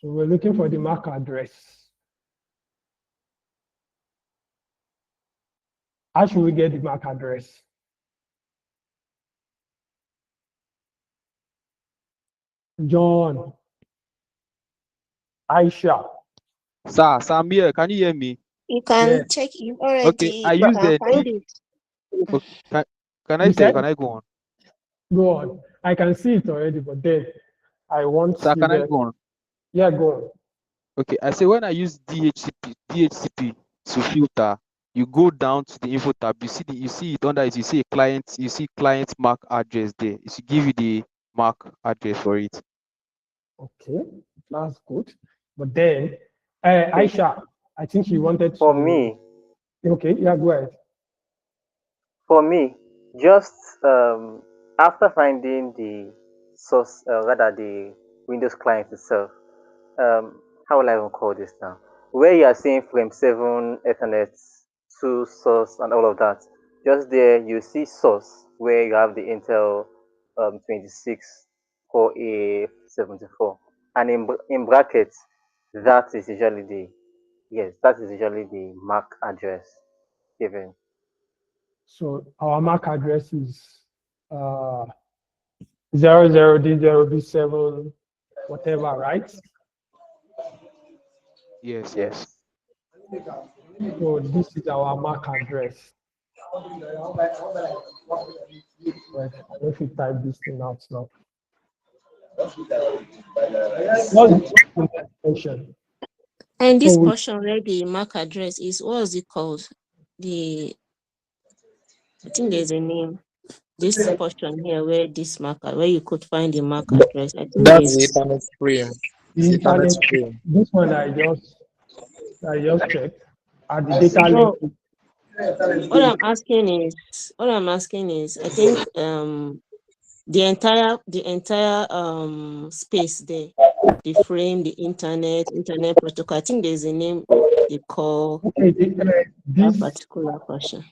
So we're looking for the MAC address. How should we get the MAC address? John, Aisha. Sir, I'm here. Can you hear me? You can Yeah. check it already. Okay, I You use can the find it. okay, can I You say? said? Can I go on? Go on. I can see it already, but then I want Sir, you can I guys. go on? Yeah, go on. Okay, I say when I use DHCP to filter, you go down to the info tab. You see it under it. You see a client. You see client MAC address there. It should give you the MAC address for it. Okay, that's good. But then, Aisha, I think you wanted to. For me, Okay, yeah, go ahead. for me, just after finding the source, rather the Windows client itself, how will I even call this now? Where you are seeing frame 7, Ethernet, 2 source, and all of that. Just there, you see source where you have the Intel 26 Core A74, and in brackets, that is usually the MAC address given. So our MAC address is 00D0B7, whatever, right? Yes, Yes. yes. So this is our MAC address. Right. I don't know if you type this thing out now. What's the extension? And this So we, portion where the MAC address is, what is it called? I think there's a name. This portion here where this marker, where you could find the MAC address. I think That's the there's Ethernet frame. the Ethernet internet, frame. this one I just checked at the data no. link. What I'm asking is, I think the entire space there, the frame, the internet protocol. I think there's a name they call Okay, that this, particular portion.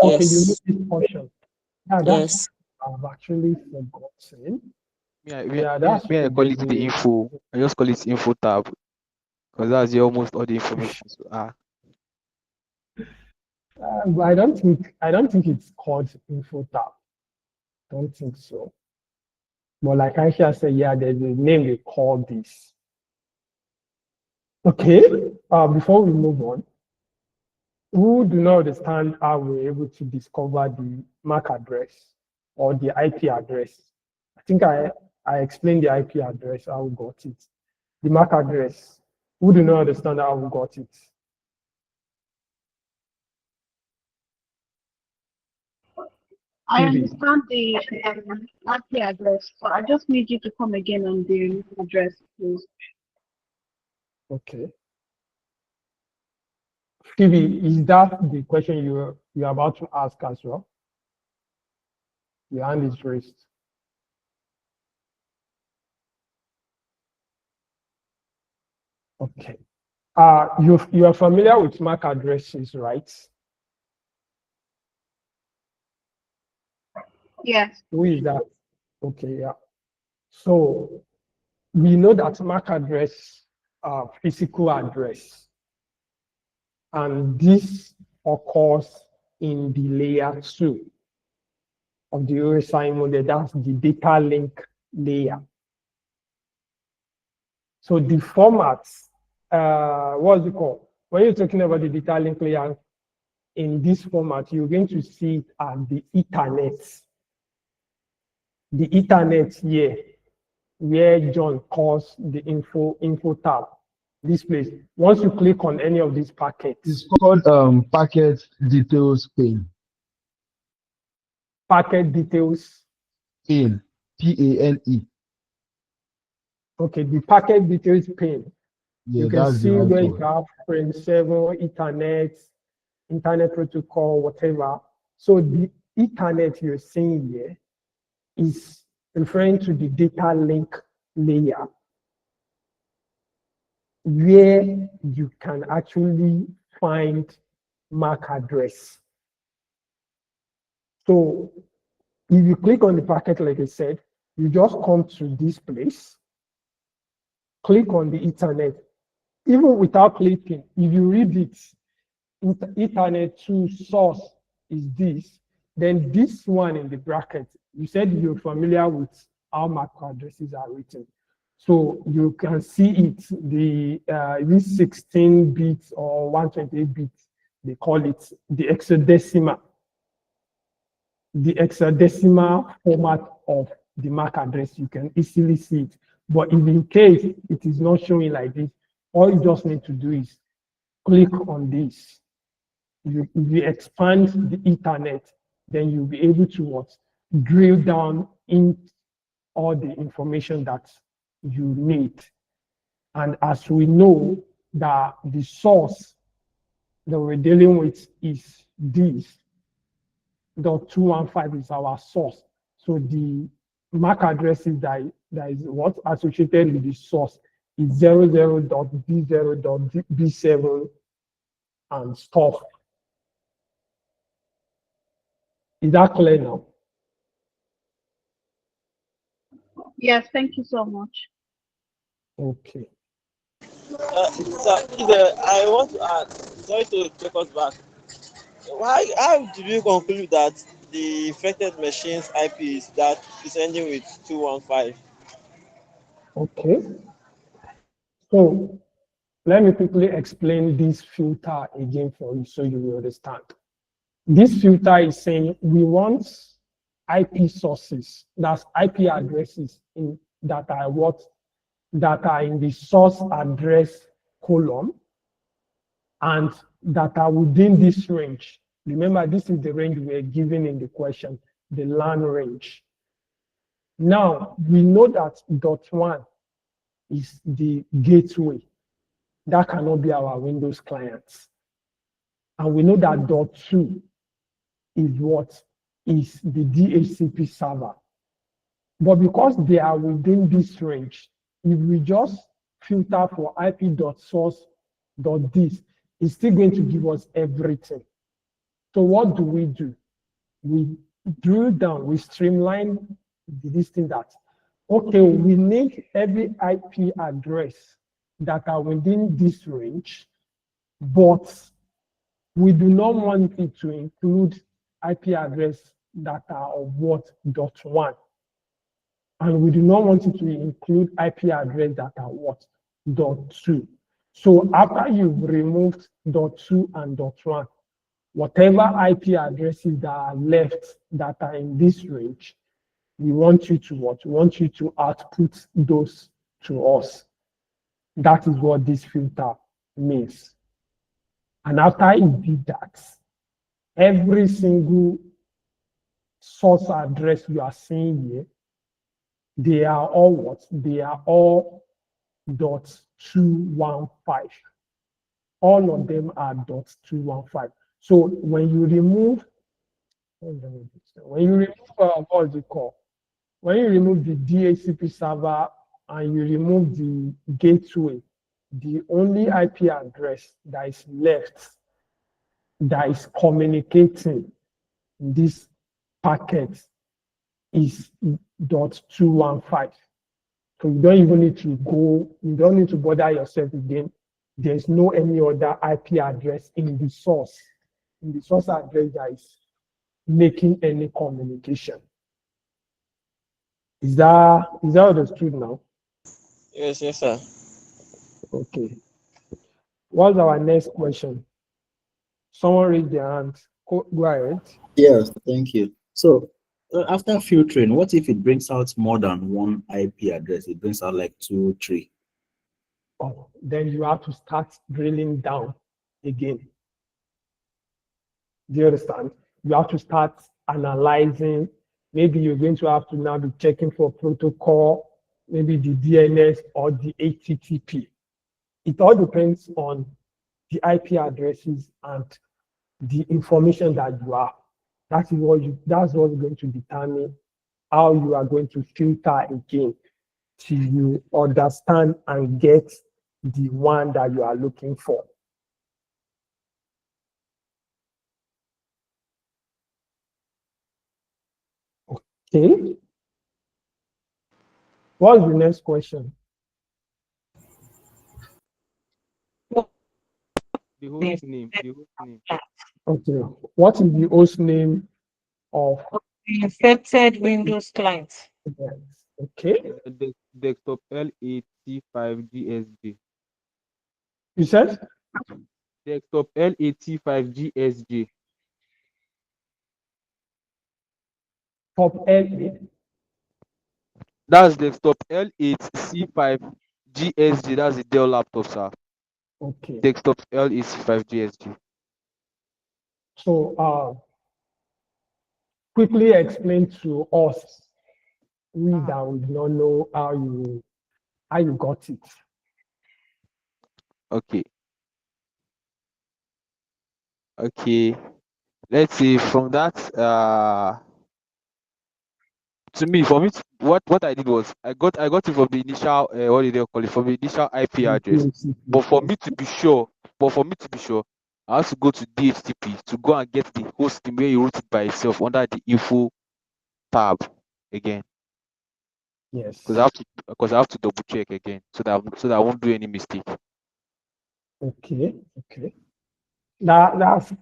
okay, you Yes. need this portion. Yeah, that's Yes. I've actually forgotten. Me, Yeah, I that's I call it the forgetting. info. I just call it info tab because that's almost all the information. So, But I don't think it's called info tab. Don't think so. But like Aisha said, yeah, there's a name they call this. Okay, before we move on, who do not understand how we're able to discover the MAC address or the IP address? I think I explained the IP address, how we got it. The MAC address, who do not understand how we got it? I Phoebe. understand the IP address, but I just need you to come again on the address, please. Okay. Phoebe, is that the question you're about to ask as well? Your hand is raised. Okay. You are familiar with MAC addresses, right? Yes. Who is that? Okay, yeah. So we know that MAC address are physical address, and this occurs in the layer 2 of the OSI model. That's the data link layer. So the format, what's it called? When you're talking about the data link layer in this format, you're going to see it as the Ethernet. The Ethernet here, where John calls the info tab, this place. Once you click on any of these packets, It's called packet details pane. packet details. Pane. Pane. Okay, the packet details pane. Yeah, You can that's see the where you icon. have frame 7, Ethernet, Internet protocol, whatever. So the Ethernet you're seeing here is referring to the data link layer, where you can actually find MAC address. So if you click on the packet, like I said, you just come to this place, click on the Ethernet. Even without clicking, if you read it, Ethernet to source is this, then this one in the bracket, you said you're familiar with how MAC addresses are written. So you can see it, this 16 bits or 128 bits, they call it the hexadecimal. The hexadecimal format of the MAC address, you can easily see it. But if in case it is not showing like this, all you just need to do is click on this. If you expand the Ethernet, then you'll be able to what? Drill down in all the information that you need. And as we know that the source that we're dealing with is this, .215 is our source. So the MAC addresses that is what associated with the source is 00.b0.b7 and stuff. Is that clear now? Yes, thank you so much. Okay. So, I want to add, sorry to take us back. How did you conclude that the affected machine's IP is that is ending with 215? Okay. So let me quickly explain this filter again for you so you will understand. This filter is saying we want IP sources, that's IP addresses that are what? That are in the source address column and that are within this range. Remember, this is the range we are given in the question, the LAN range. Now, we know that .1 is the gateway. That cannot be our Windows clients. And we know that .2 is what? Is the DHCP server. But because they are within this range, if we just filter for IP.source.this, it's still going to give us everything. So what do? We drill down, we streamline this thing that, okay, we need every IP address that are within this range, but we do not want it to include IP address that are of what? .1. And we do not want it to include IP address that are what? .2. So after you've removed .2 and .1, whatever IP addresses that are left that are in this range, we want you to what? We want you to output those to us. That is what this filter means. And after it did that, every single source address you are seeing here, they are all what? They are all .215. All of them are .215. So when you remove, what's it called? When you remove the DHCP server and you remove the gateway, the only IP address that is left that is communicating this packet is .215. So you don't even need to go, you don't need to bother yourself again. There's no any other IP address in the source address that is making any communication. Is that understood now? Yes, sir. Okay. What's our next question? Someone raise their hand. Go ahead. Yes, thank you. So after filtering, what if it brings out more than one IP address? It brings out like 2, 3. Oh, then you have to start drilling down again. Do you understand? You have to start analyzing. Maybe you're going to have to now be checking for protocol, maybe the DNS or the HTTP. It all depends on the IP addresses and the information that you have. That's what's going to determine how you are going to filter again till you understand and get the one that you are looking for. Okay. What's the next question? The host name. Okay. What is the host name of the infected Windows client? Yes. Okay. Desktop LAT5GSG. You said? Desktop LAT5GSG. Top LA. That's desktop L8C5GSG. That's the Dell laptop, sir. Okay. Desktop L8C5GSG. So quickly explain to us, we that would not know how you got it. Okay. Let's see from that. To me, for me, what I did was I got it from the initial what did they call it, from the initial IP address. But for me to be sure, I have to go to DHCP to go and get the host name where you wrote it by itself under the info tab again. Yes. Because I have to double check again so that I won't do any mistake. Okay. That's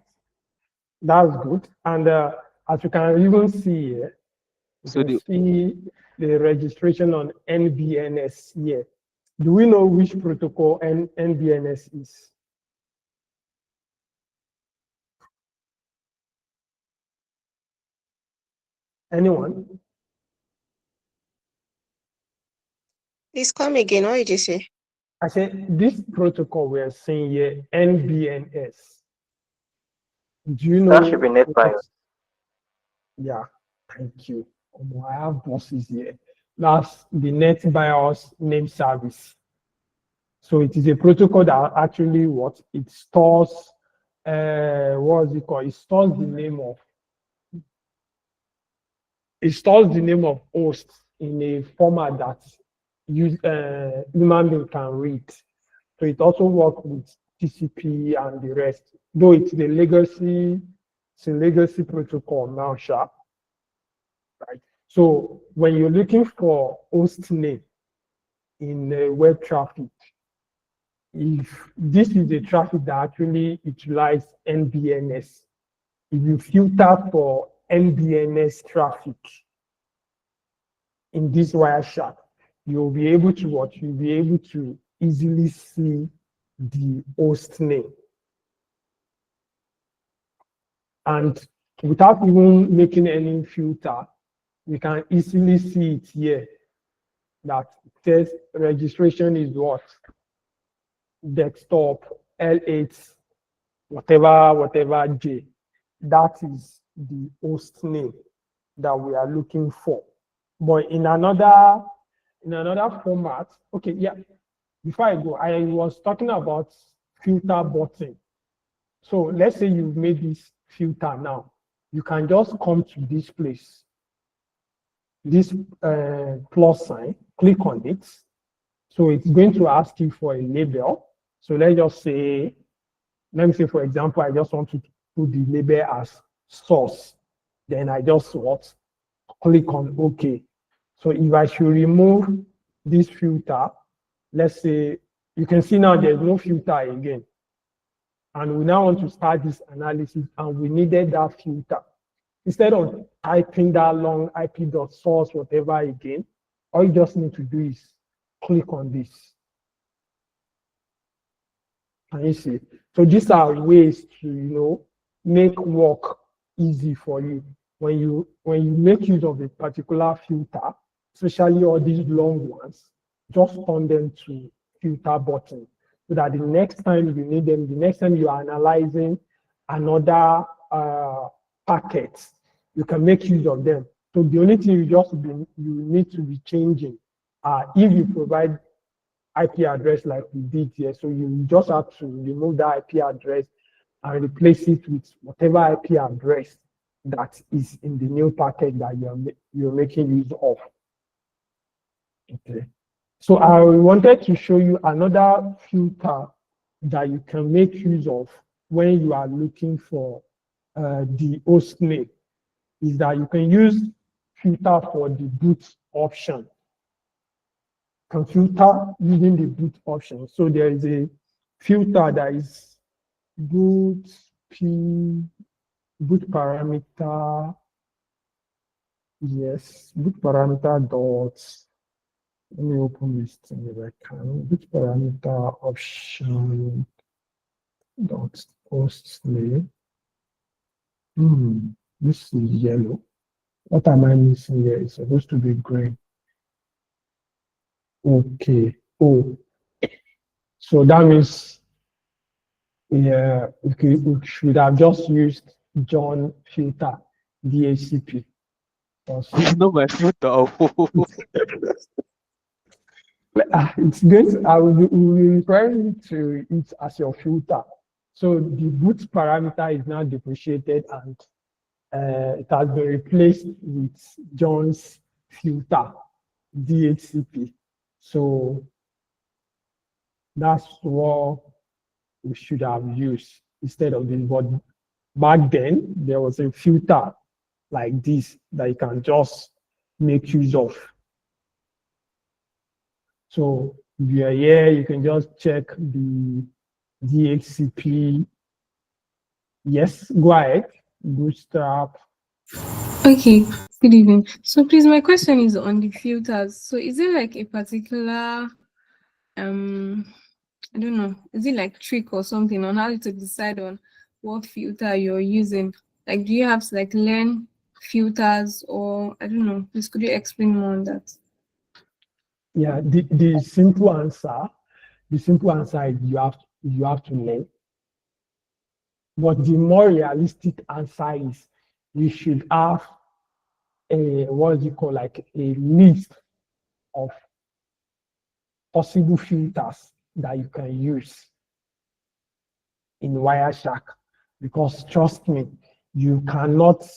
good. And as you can even see here, see the registration on NBNS here. Do we know which protocol NBNS is? Anyone? Please come again. What did you say? I said this protocol we are seeing here, NBNS. Do you know? That should be NetBIOS. Yeah, thank you. I have bosses here. That's the NetBIOS name service. So it is a protocol that actually it stores, what is it called? It stores the name of hosts in a format that human being can read. So it also works with TCP and the rest, though it's a legacy protocol now, sharp. Right. So when you're looking for host name in web traffic, if this is a traffic that actually utilizes NBNS, if you filter for NBNS traffic in this Wireshark, you'll be able to easily see the host name. And without even making any filter, we can easily see it here that says registration is what? Desktop L8 whatever J. That is the host name that we are looking for. But in another format, okay, yeah. Before I go, I was talking about filter button. So let's say you've made this filter now. You can just come to this place, this plus sign, click on it. So it's going to ask you for a label. So let me say, for example, I just want to put the label as source. Then I just click on OK. So if I should remove this filter, let's say, you can see now there's no filter again. And we now want to start this analysis, and we needed that filter. Instead of typing that long IP.source, whatever again, all you just need to do is click on this. Can you see? So these are ways to, make work easy for you. When you make use of a particular filter, especially all these long ones, just turn them to filter button, so that the next time you need them, the next time you are analyzing another packet, you can make use of them. So the only thing you need to be changing, if you provide IP address like we did here, so you just have to remove that IP address and replace it with whatever IP address that is in the new packet that you're making use of. Okay. So I wanted to show you another filter that you can make use of when you are looking for the host name, is that you can use filter for the boot option. Can filter using the boot option. So there is a filter that is boot parameter. Yes, boot parameter dot. Let me open this thing if I can. Boot parameter option dot host name. This is yellow. What am I missing here? It's supposed to be green. Okay. Oh, so that means we should have just used John filter DHCP. No, my filter. It's good. I will be referring to it as your filter. So the boot parameter is now depreciated, and it has been replaced with John's filter DHCP. So that's what we should have used instead of this. But back then, there was a filter like this that you can just make use of. So if you're here, you can just check the DHCP. Yes, go ahead. Bootstrap. Okay, good evening. So please, my question is on the filters. So is it like a particular, I don't know, is it like trick or something on how to decide on what filter you're using? Like, do you have to like learn filters, or I don't know, please could you explain more on that? Yeah, the simple answer is you have to learn. But the more realistic answer is you should have like a list of possible filters that you can use in Wireshark. Because trust me, you cannot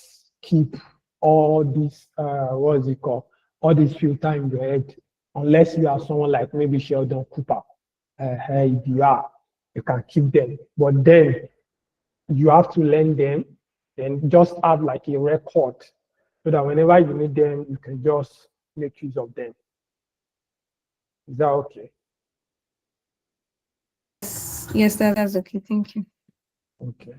keep all these all these filters in your head, unless you are someone like maybe Sheldon Cooper. If you are, you can keep them. But then you have to learn them, and just have like a record, so that whenever you need them, you can just make use of them. Is that okay? Yes, that's okay. Thank you. Okay.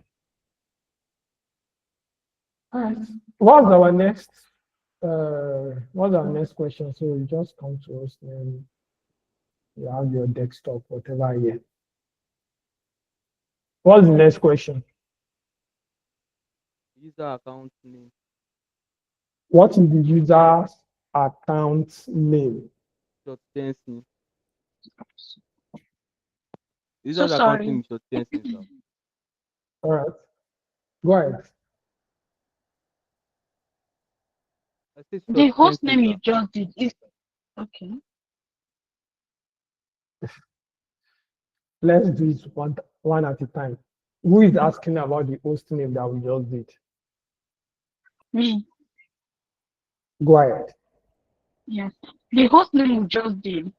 All right. What's our next question? So you just come to us and you have your desktop, whatever here. What's the next question? User account name. What is the user's account name? Short tensing. So User's account sorry. name is short tensing, sir. All right. Go ahead. I said The short host tensing, name you sir. just did is okay. Let's do it one at a time. Who is asking about the host name that we just did? Me. Go ahead. Yes. The host name you just did.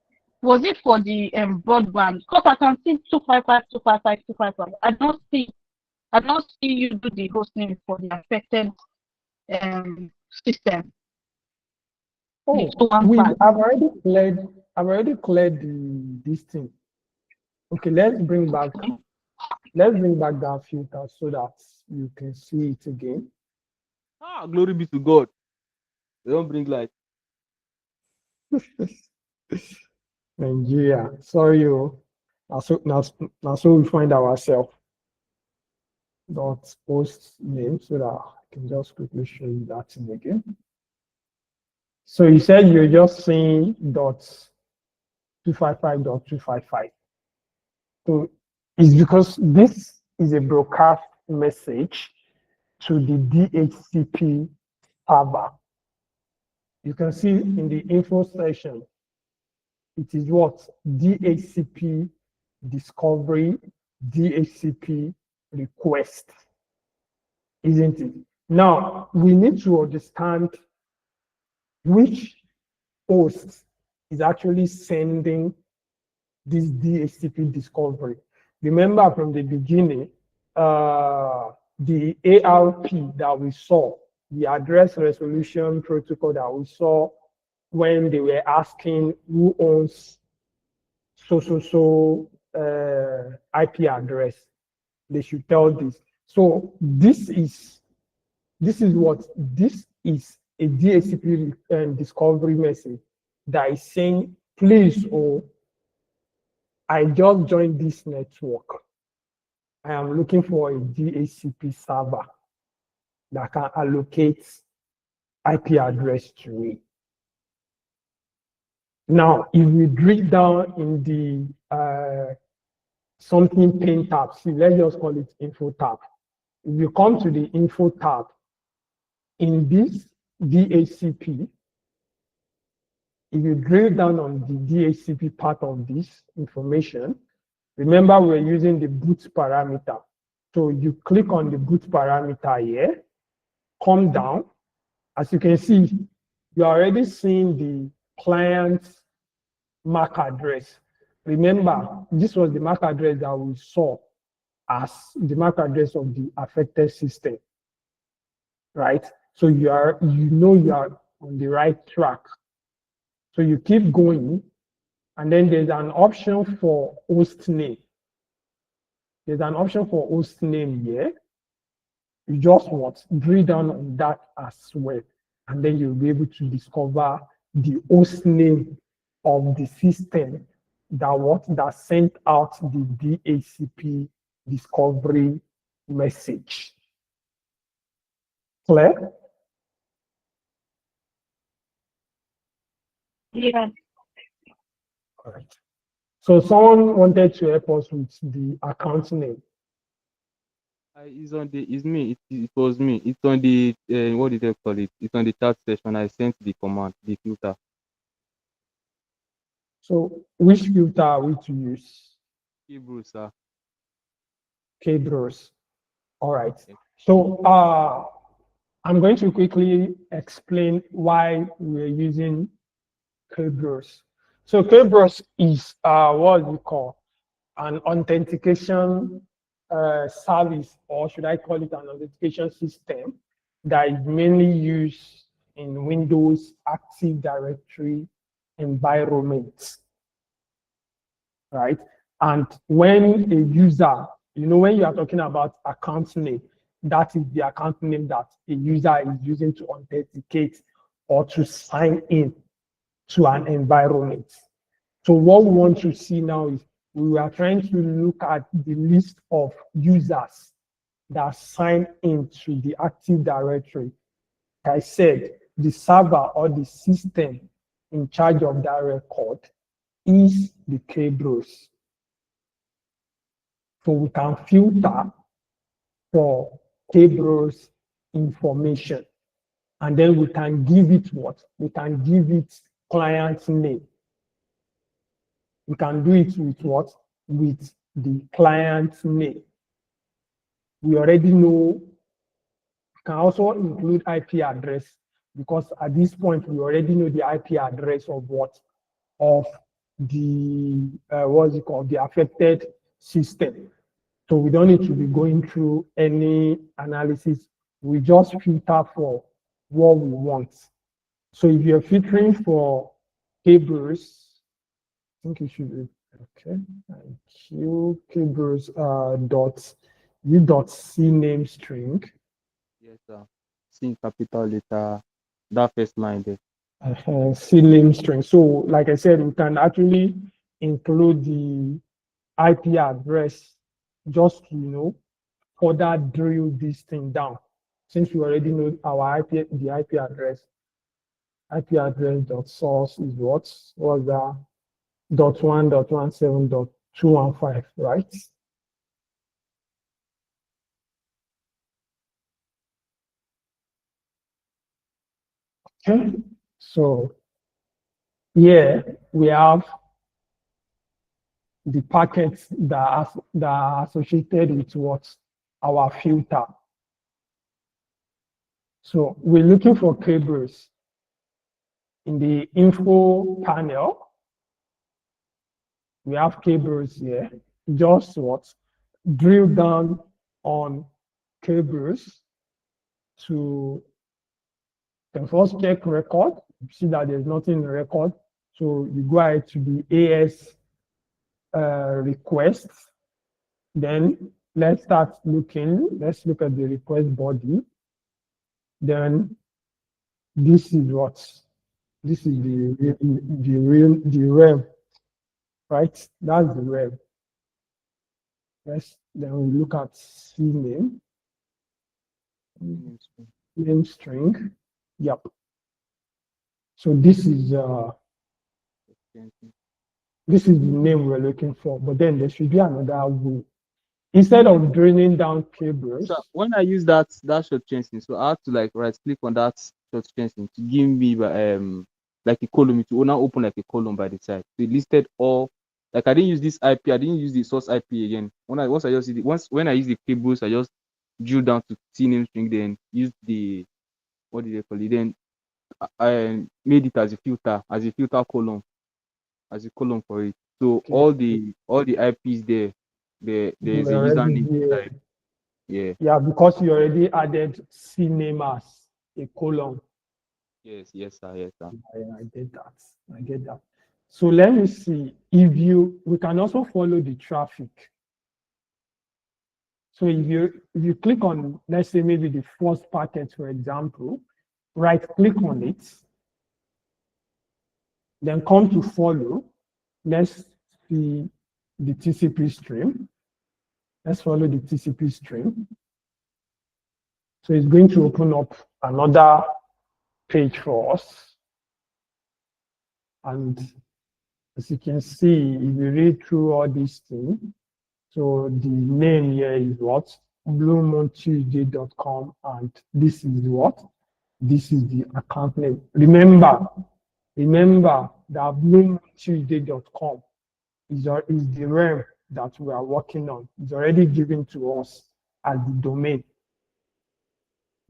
Was it for the broadband? Because I can see 255, 255, 255. I don't see you do the host name for the affected system. Oh, The 215. I've already cleared this thing. Okay, let's bring back that filter so that you can see it again. Ah, glory be to God. They don't bring light. Nigeria, sorry, you. Now so we find ourselves. Dot post name so that I can just quickly show you that thing again. So you said you're just saying dot 255.255. So it's because this is a broadcast message to the DHCP server. You can see in the info section, it is what? DHCP discovery, DHCP request, isn't it? Now, we need to understand which host is actually sending this DHCP discovery. Remember from the beginning, the ARP that we saw, the address resolution protocol that we saw when they were asking who owns IP address, they should tell this. So this is what this is a DHCP discovery message that is saying, please, I just joined this network. I am looking for a DHCP server that can allocate IP address to me. Now, if we drill down in the something pane tab, see, let's just call it info tab. If you come to the info tab, in this DHCP, if you drill down on the DHCP part of this information, remember we're using the boot parameter. So you click on the boot parameter here, come down. As you can see, you're already seeing the client's MAC address. Remember, this was the MAC address that we saw as the MAC address of the affected system, right? So you know you are on the right track. So you keep going, and then there's an option for host name. There's an option for host name here. You just drill down on that as well, and then you'll be able to discover the host name of the system that sent out the DHCP discovery message. Clear? Yeah. All right. So someone wanted to help us with the account name. It's me. It was me. It's on the what did they call it? It's on the chat session. I sent the command, the filter. So which filter are we to use? Hebrew, sir. Kbros. All right. So I'm going to quickly explain why we're using Kbros. So Kbros is what we call an authentication service, or should I call it an authentication system that is mainly used in Windows Active Directory environments, right? And when a user, when you are talking about account name, that is the account name that a user is using to authenticate or to sign in to an environment. So what we want to see now is we are trying to look at the list of users that sign into the Active Directory. Like I said, the server or the system in charge of that record is the KBros. So we can filter for KBros information. And then we can give it what? We can give it client name. We can do it with what? With the client name. We already know, we can also include IP address, because at this point we already know the IP address of what? Of the, what's it called? The affected system. So we don't need to be going through any analysis. We just filter for what we want. So if you're filtering for KBros, I think you should be, okay, thank you. KBros dot C name string. Yes, sir. C capital letter, that first line there. C name string. So like I said, we can actually include the IP address just to, you know, further drill this thing down. Since we already know our IP, the IP address dot source is what was that? .1.17.215, right? Okay, so here we have the packets that are associated with what? Our filter. So we're looking for KBros. In the info panel, we have KBros here. Just what? Drill down on KBros to then first check record, see that there's nothing in record. So you go ahead to the AS request. Then let's start looking. Let's look at the request body. Then this is what? This is the rem, right? That's the rem. Yes. Then we look at C name. Name string. Yep. So this is the name we're looking for, but then there should be another way. Instead of drilling down KBros. So when I use that short changing, so I have to like right click on that short changing to give me like a column, to now open like a column by the side. So it listed all, like I didn't use this IP, I didn't use the source IP again. When I use the KBros, I just drill down to C name string, then use the, what did they call it? Then I made it as a filter column, as a column for it. So Okay. all the IPs there, there's a username inside. Yeah, because you already added C name as a column. Yes, sir. I get that. So let me see if we can also follow the traffic. So if you click on, let's say maybe the first packet, for example, right click on it, then come to follow. Let's see the TCP stream. Let's follow the TCP stream. So it's going to open up another page for us. And as you can see, if you read through all these things, so the name here is what? BlueMoonTuesday.com, and this is what? This is the account name. Remember that BlueMoonTuesday.com is the realm that we are working on. It's already given to us as the domain,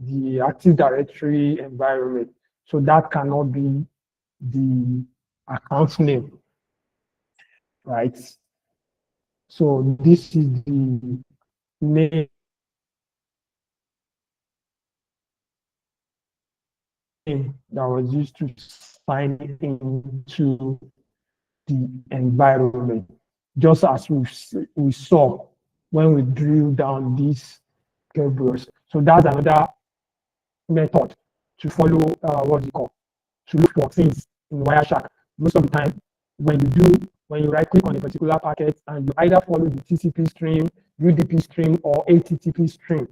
the Active Directory environment. So that cannot be the account name, right? So this is the name that was used to sign into the environment, just as we saw when we drill down these KBros. So that's another method to follow, what's it called? To look for things in Wireshark. Most of the time, when you do when you right click on a particular packet and you either follow the TCP stream, UDP stream, or HTTP stream,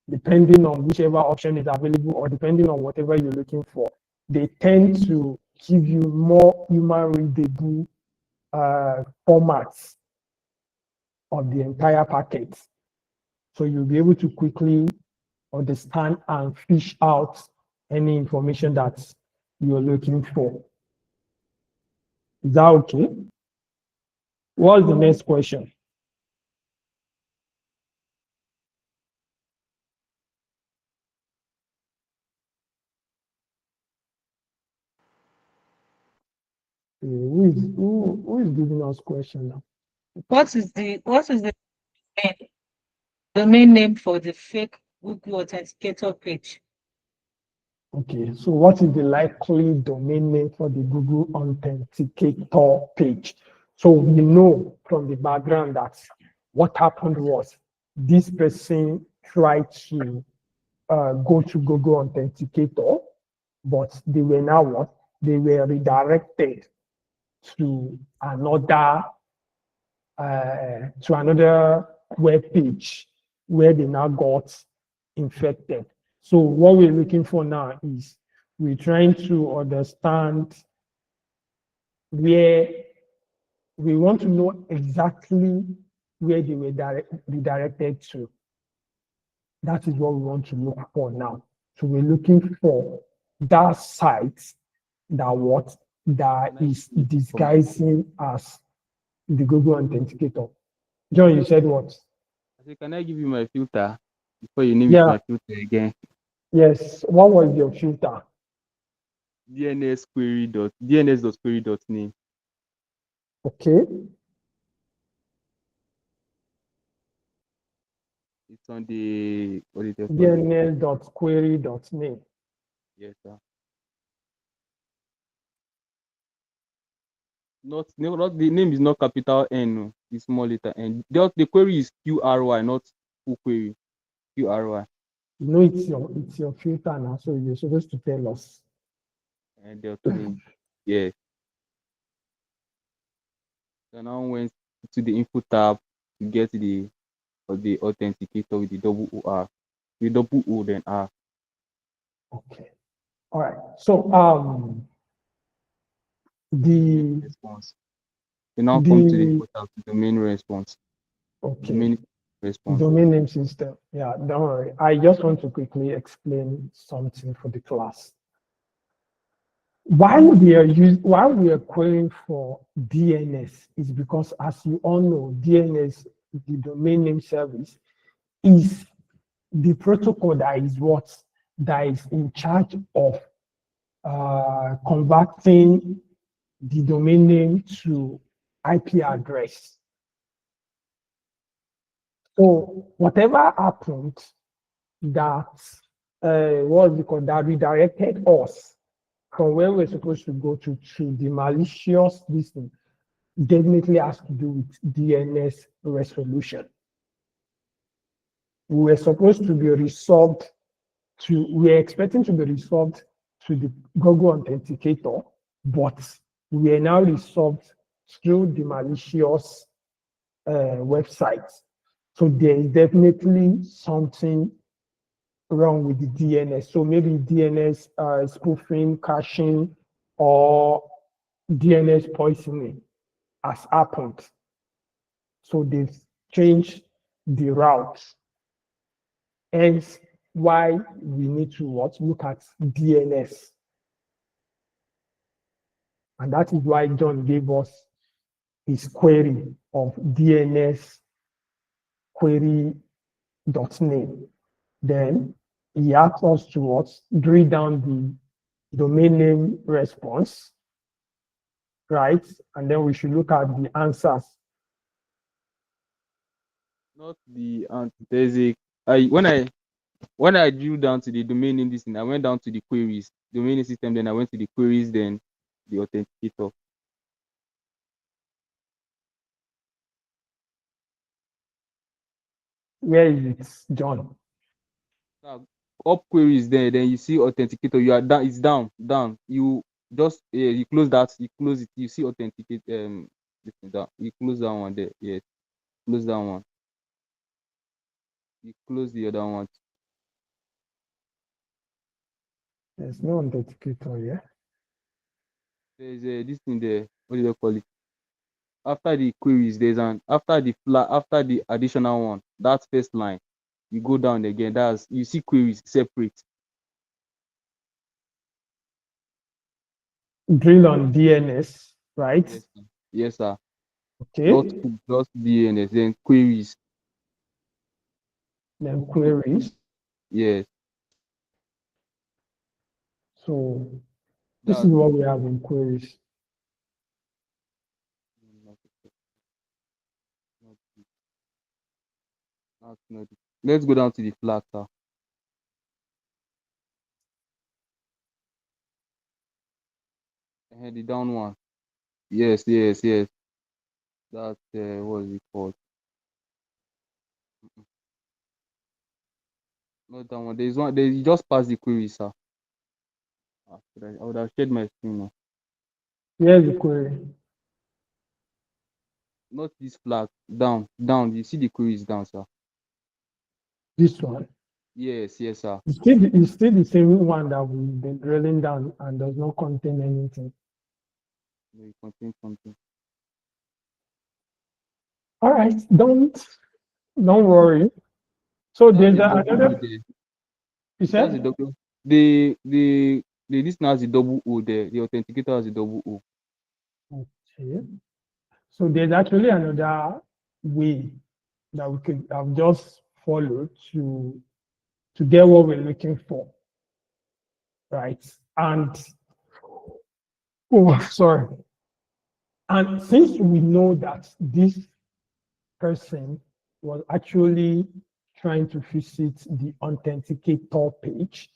depending on whichever option is available or depending on whatever you're looking for, they tend to give you more human readable formats of the entire packet. So you'll be able to quickly understand and fish out any information that you're looking for. Is that okay? What's the next question? Who is giving us question now? What is the domain name for the fake Google Authenticator page? Okay, so what is the likely domain name for the Google Authenticator page? So we know from the background that what happened was this person tried to go to Google Authenticator, but they were now what? They were redirected to another web page where they now got infected. So what we're looking for now is we're trying to understand where we want to know exactly where they were redirected to. That is what we want to look for now. So we're looking for that site that is disguising as the Google Authenticator. John, you said what? I said, can I give you my filter before you name it my filter again? Yes. What was your filter? DNS.query.name. Okay. It's on the DNS.query.name. Yes, sir. Not the name is not capital N, no. It's small letter N. The query is QRY, not full query. QRY. You know it's your filter now, so you're supposed to tell us. And name. Yes. So now went to the info tab to get the authenticator with the double OR. With double O then R. Okay. All right. So the response. We now come to the info tab to the main response. Okay. Domain response. Domain name system. Yeah, don't worry. I just want to quickly explain something for the class. While we are querying for DNS, is because, as you all know, DNS, the domain name service, is the protocol that is in charge of converting the domain name to IP address. So whatever happened that that redirected us from where we're supposed to go to the malicious listening definitely has to do with DNS resolution. We're expecting to be resolved to the Google Authenticator, but we are now resolved through the malicious website. So there is definitely something wrong with the DNS. So maybe DNS spoofing, caching, or DNS poisoning has happened. So they've changed the route. Hence why we need to look at DNS. And that is why John gave us his query of DNS query.name. Then he asked us to drill down the domain name response, right? And then we should look at the answers. Not the there's when I drew down to the domain name this thing, I went down to the queries, domain name system, then I went to the queries, then the authenticator. Where is it, John? Up queries there, then you see authenticator. You are down, it's down. You just you close that, you close it, you see authenticate You close that one there. Yes. Close that one. You close the other one. There's no authenticator here. There's this thing there. What do you call it? After the queries, there's after the additional one, that first line, you go down again. You see queries separate. Drill on DNS, right? Yes, sir. Yes, sir. Okay. Not just DNS, then queries. Then queries. Yes. So this is what we have in queries. Let's go down to the flat, sir. The down one. Yes. That's what is it called? Not that one. There's one. You just pass the query, sir. I would have shared my screen now. Here's the query. Not this flat. Down. You see the queries down, sir. This one. Yes, sir. It's still the same one that we've been drilling down and does not contain anything. It contains something. All right, don't worry. So there's another. You said this now has a double O there. The authenticator has a double O. Okay. So there's actually another way that we could have just followed to get what we're looking for, right? And sorry. And since we know that this person was actually trying to visit the authenticator page,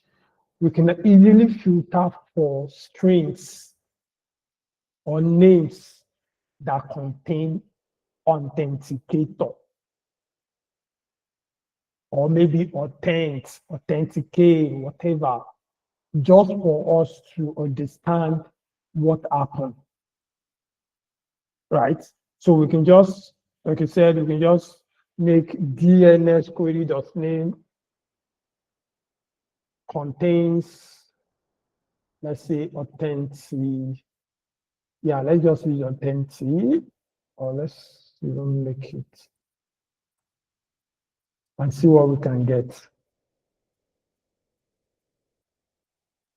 we can easily filter for strings or names that contain authenticator, or maybe authenticate, whatever, just for us to understand what happened, right? So we can just, like I said, we can just make DNS query.name contains, let's say, authentic. Yeah, let's just use authentic, or let's even make it and see what we can get.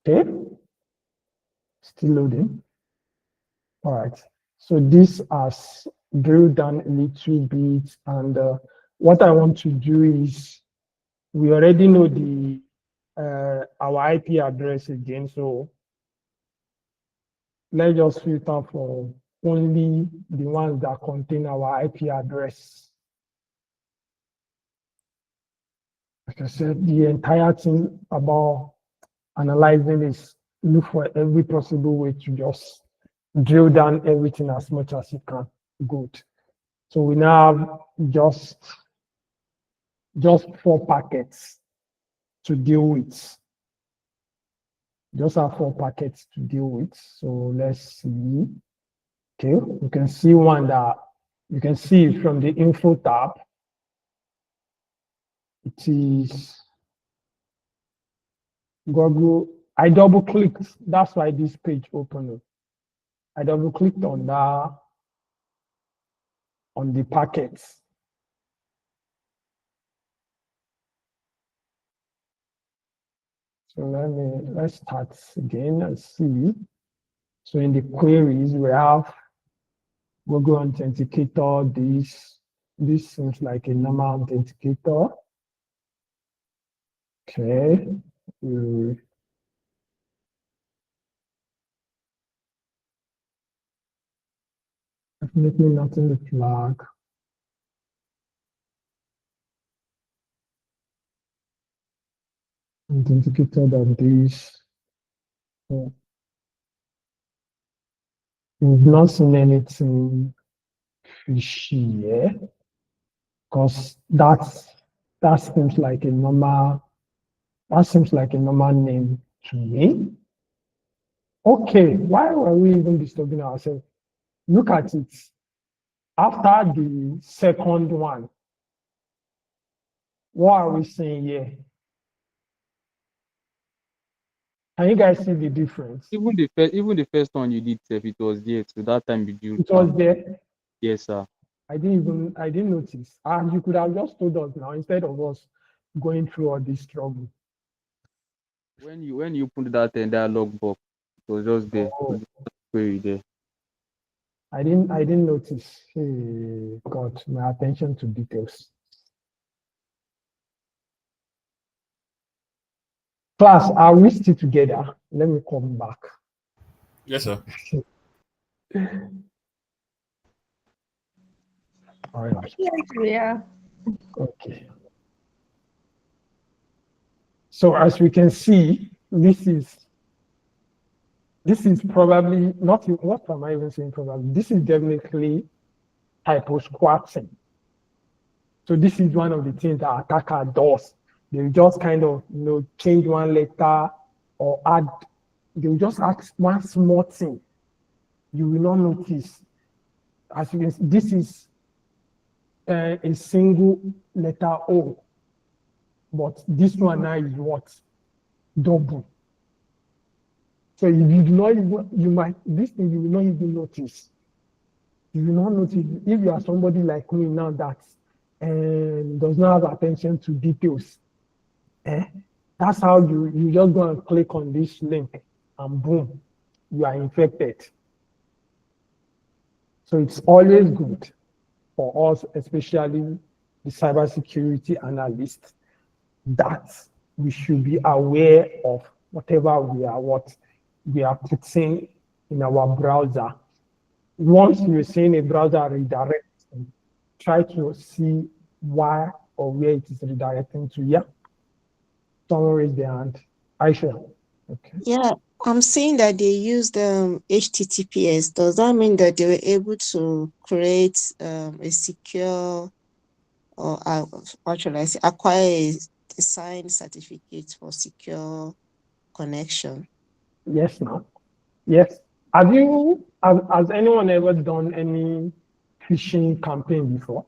Okay, still loading. All right, so this has drilled down a little bit, and what I want to do is, we already know the our IP address again, so let's just filter for only the ones that contain our IP address. Like I said, the entire thing about analyzing is look for every possible way to just drill down everything as much as you can. Good. So we now have just 4 packets to deal with. Just have 4 packets to deal with. So let's see. Okay, you can see one that you can see from the info tab. It is Google. I double clicked. That's why this page opened. I double clicked on that, on the packets. So let's start again and see. So in the queries, we have Google Authenticator. This seems like a normal authenticator. Okay. Definitely not in the flag. Authenticator that this. So we've not seen anything fishy here, because that seems like a normal name to me. Okay, why were we even disturbing ourselves? Look at it. after the second one, what are we seeing here? Can you guys see the difference? Even the first one you did, Seth, it was there. So that time you do. It was there. Yes, sir. I didn't notice. And you could have just told us now instead of us going through all this struggle. When you put that in that logbook, it was just there. Oh. Query there. I didn't notice. Hey, God, my attention to details. Class, are we still together? Let me come back. Yes, sir. All right. Yes, we are. Okay. So as we can see, this is probably not, what am I even saying probably? This is definitely hyposquatting. So this is one of the things that attacker does. They will just kind of, change one letter or add, they will just add one small thing. You will not notice. As you can see, this is a single letter O, but this one now is what? Double. So if you do not even, this thing you will not even notice. You will not notice if you are somebody like me now that does not have attention to details. That's how you just go and click on this link and boom, you are infected. So it's always good for us, especially the cybersecurity analysts, that we should be aware of whatever we are putting in our browser. Once you're seeing a browser redirect, try to see why or where it is redirecting to. Yeah. Someone raised their hand. Aisha. Okay. Yeah, I'm saying that they used HTTPS. Does that mean that they were able to create a secure, or what should I say, acquire a signed certificate for secure connection? Yes, ma'am. Yes. Has anyone ever done any phishing campaign before?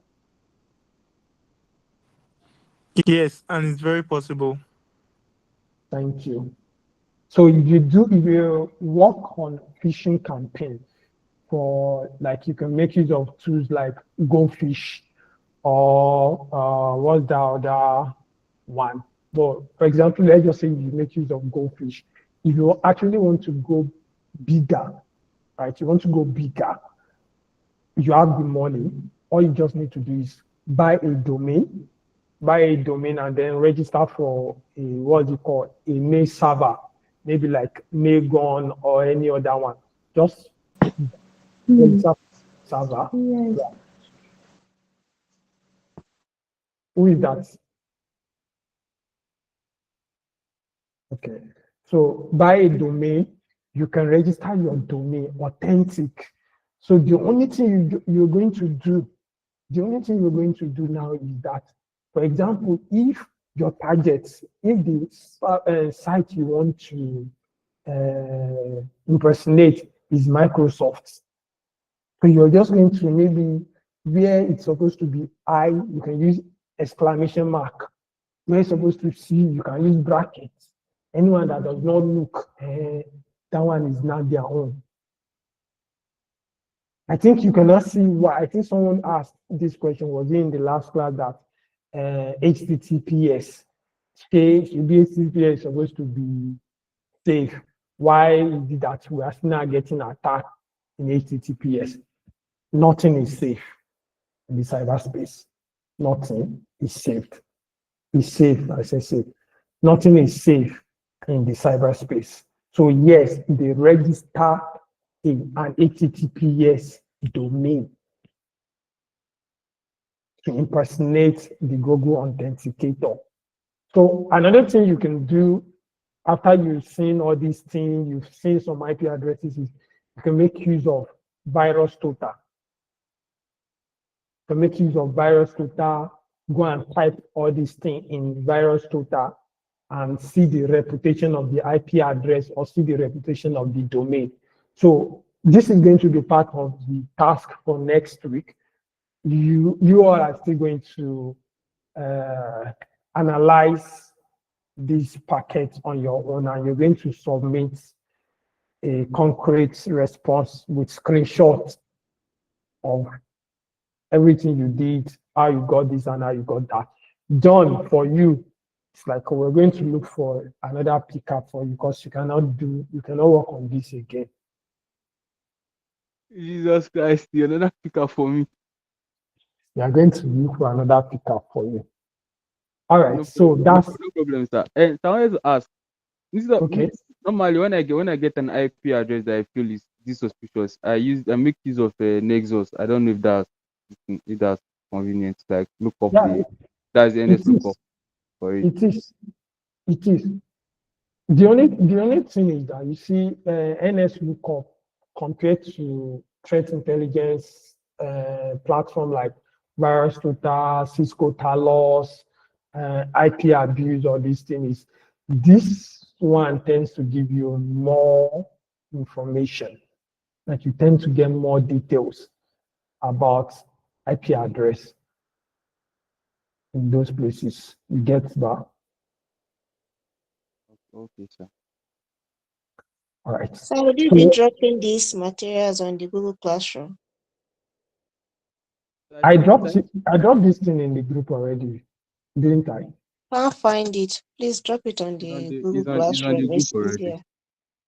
Yes, and it's very possible. Thank you. So if you work on phishing campaign for, like, you can make use of tools like GoFish or what's the other one? But for example, let's just say you make use of GoFish. If you actually want to go bigger, right? You want to go bigger, you have the money. All you just need to do is buy a domain and then register for a, what's it called, a mail server, maybe like Magon or any other one. Just register server. Yes. Yeah. Who is that? Okay. So buy a domain, you can register your domain authentic. So the only thing you're going to do now is that, for example, if your targets, if the site you want to impersonate is Microsoft, so you're just going to, maybe where it's supposed to be I, you can use exclamation mark. Where it's supposed to C, you can use brackets. Anyone that does not look, that one is not their own. I think you cannot see why. I think someone asked this question, was in the last class, that HTTPS, HTTPS is supposed to be safe. Why is it that we are now getting attacked in HTTPS? Nothing is safe in the cyberspace. Nothing is safe. It's safe, I say safe. Nothing is safe in the cyberspace. So yes, they register in an HTTPS domain to impersonate the Google Authenticator. So another thing you can do after you've seen all these things, you've seen some IP addresses, is you can make use of VirusTotal. You can make use of VirusTotal, go and type all these things in VirusTotal and see the reputation of the IP address or see the reputation of the domain. So this is going to be part of the task for next week. you all are still going to analyze these packets on your own, and you're going to submit a concrete response with screenshots of everything you did, how you got this and how you got that. Done for you. It's like we're going to look for another pickup for you because you cannot work on this again. Jesus Christ, you're another picker for me. We are going to look for another pickup for you. All right, No so problem, that's no problem, sir. And so I wanted to ask, okay. normally when I get an IP address that I feel is this suspicious, I make use of Nexus. I don't know if that's convenient. Like look up Yeah, that's the NS it lookup is. for it. It is. It is. The only thing is that you see NS lookup compared to threat intelligence platform like Virus Total, Cisco Talos, IP abuse, or these things. This one tends to give you more information. Like you tend to get more details about IP address in those places. You get that? Okay, sir. All right. So would you be dropping these materials on the Google Classroom? I dropped this thing in the group already, didn't I? Can't find it. Please drop it on the Google It's on the Classroom. group It's already. easier.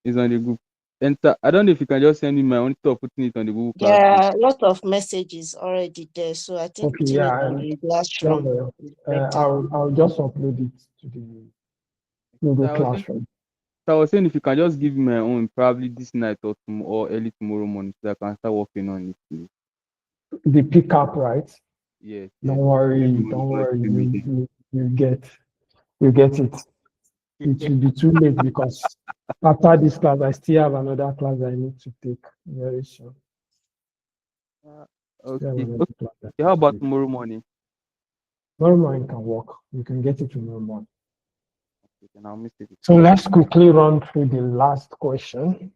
It's on the group. And I don't know if you can just send me my own stuff, putting it on the Google There Classroom. are a lot of messages already there, so I think Okay, putting it yeah. on the Classroom is better. I'll just upload it to the Google Classroom. So I was saying if you can just give me my own probably this night or early tomorrow morning so I can start working on it, please. The pickup, right? Yes. Don't worry. You get it. It will be too late because after this class, I still have another class I need to take very soon. Okay. How about tomorrow morning? Tomorrow morning can work. You can get it tomorrow morning. Okay, then I'll miss it. So let's quickly run through the last question.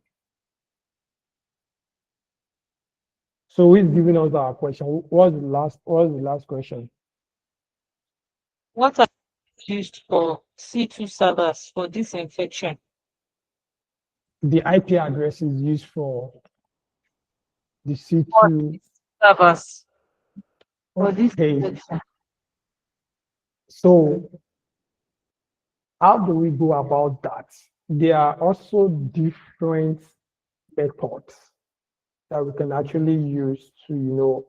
So who's giving us our question? What was the last question? What are used for C2 servers for disinfection? The IP address is used for the C2 servers for Okay. disinfection. So how do we go about that? There are also different methods that we can actually use to,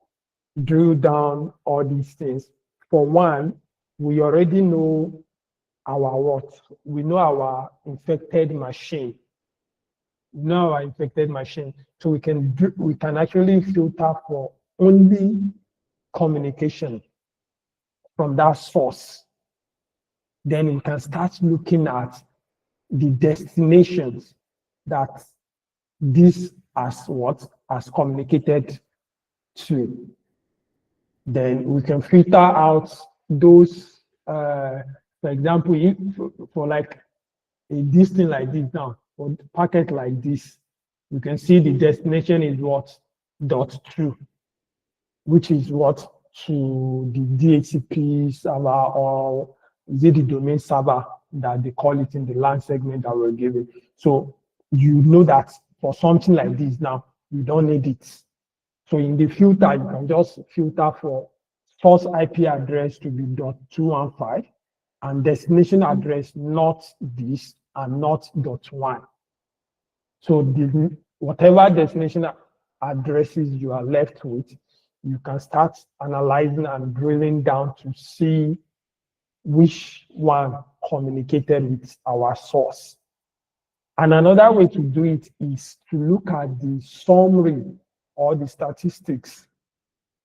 drill down all these things. For one, we already know our what? We know our infected machine. So we can actually filter for only communication from that source. Then we can start looking at the destinations that this has communicated to. Then we can filter out those, for example, if for like this thing like this now, or packet like this, you can see the destination is what .2, which is what to the DHCP server, or is it the domain server that they call it in the LAN segment that we're giving. So you know that for something like this now, you don't need it. So in the filter, you can just filter for source IP address to be .215 and destination address not this and not .1. So whatever destination addresses you are left with, you can start analyzing and drilling down to see which one communicated with our source. And another way to do it is to look at the summary or the statistics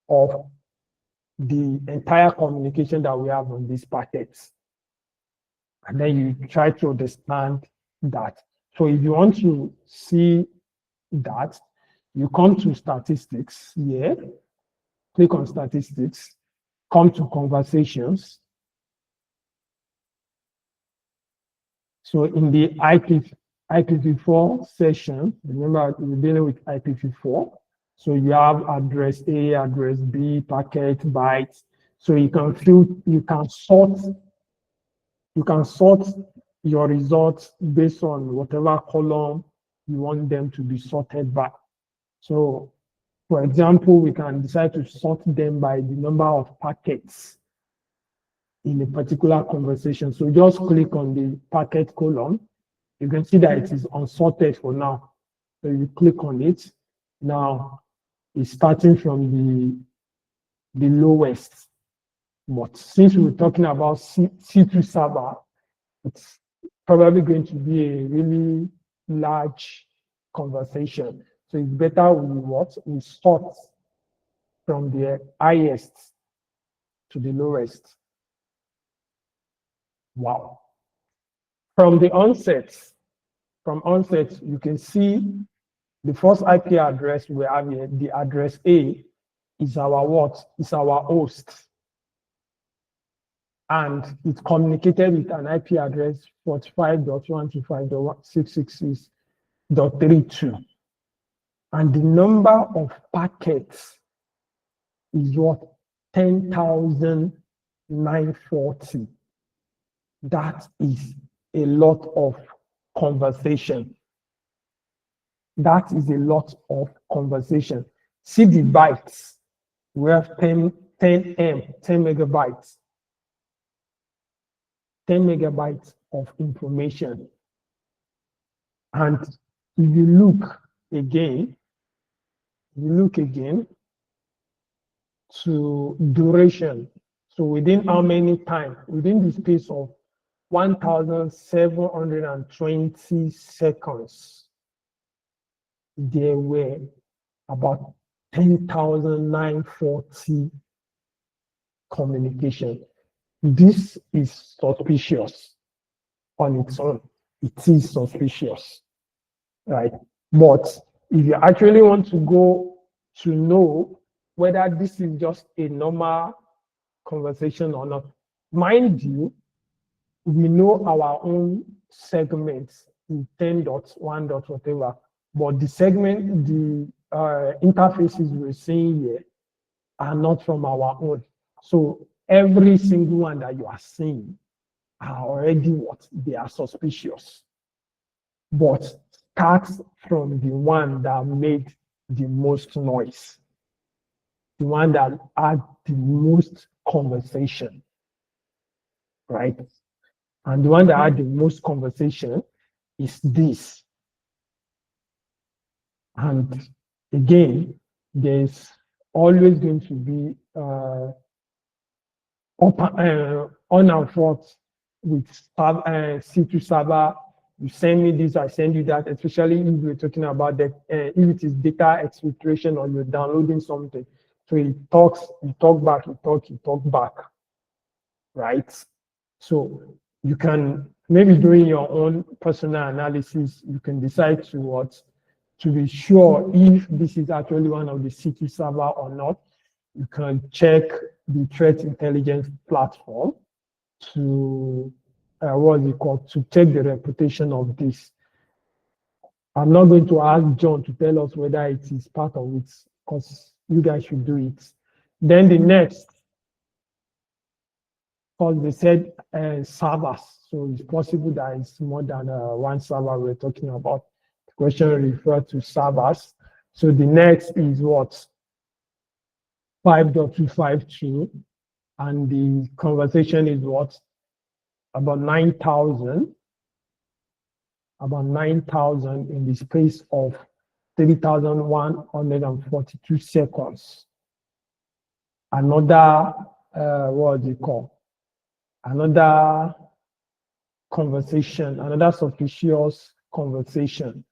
of the entire communication that we have on these packets. And then you try to understand that. So if you want to see that, you come to statistics here, click on statistics, come to conversations. So in the IPv4 session, remember we're dealing with IPv4. So you have address A, address B, packet, bytes. So you can sort your results based on whatever column you want them to be sorted by. So for example, we can decide to sort them by the number of packets in a particular conversation. So just click on the packet column. You can see that it is unsorted for now. So you click on it. Now it's starting from the lowest. But since we're talking about C2 server, it's probably going to be a really large conversation. So it's better we start from the highest to the lowest. Wow. From onset, you can see the first IP address we have here, the address A, is our what? Is our host. And it communicated with an IP address 45.125.666.32. And the number of packets is what? 10,940. That is a lot of conversation. That is a lot of conversation. See the bytes. We have 10 megabytes. 10 megabytes of information. And if you look again to duration. So within how many time? Within the space of 1,720 seconds, there were about 10,940 communication. This is suspicious on its own. It is suspicious, right? But if you actually want to go to know whether this is just a normal conversation or not, mind you, we know our own segments in 10.1. whatever, but the interfaces we're seeing here are not from our own. So every single one that you are seeing are already what? They are suspicious. But start from the one that made the most noise, the one that had the most conversation, right? And the one that had the most conversation is this. And again, there's always going to be on and forth with C2 server. You send me this, I send you that, especially if we're talking about that, if it is data exfiltration or you're downloading something. So it talks, you talk back, you talk back, right? So you can, maybe doing your own personal analysis, you can decide to be sure if this is actually one of the C2 server or not. You can check the threat intelligence platform to to check the reputation of this. I'm not going to ask John to tell us whether it is part of it, because you guys should do it. Then the next, because they said servers, so it's possible that it's more than one server we're talking about. The question referred to servers. So the next is what? 5.252, and the conversation is what? About 9,000 in the space of 3,142 seconds. Another, what is it called? Another conversation, another suspicious conversation.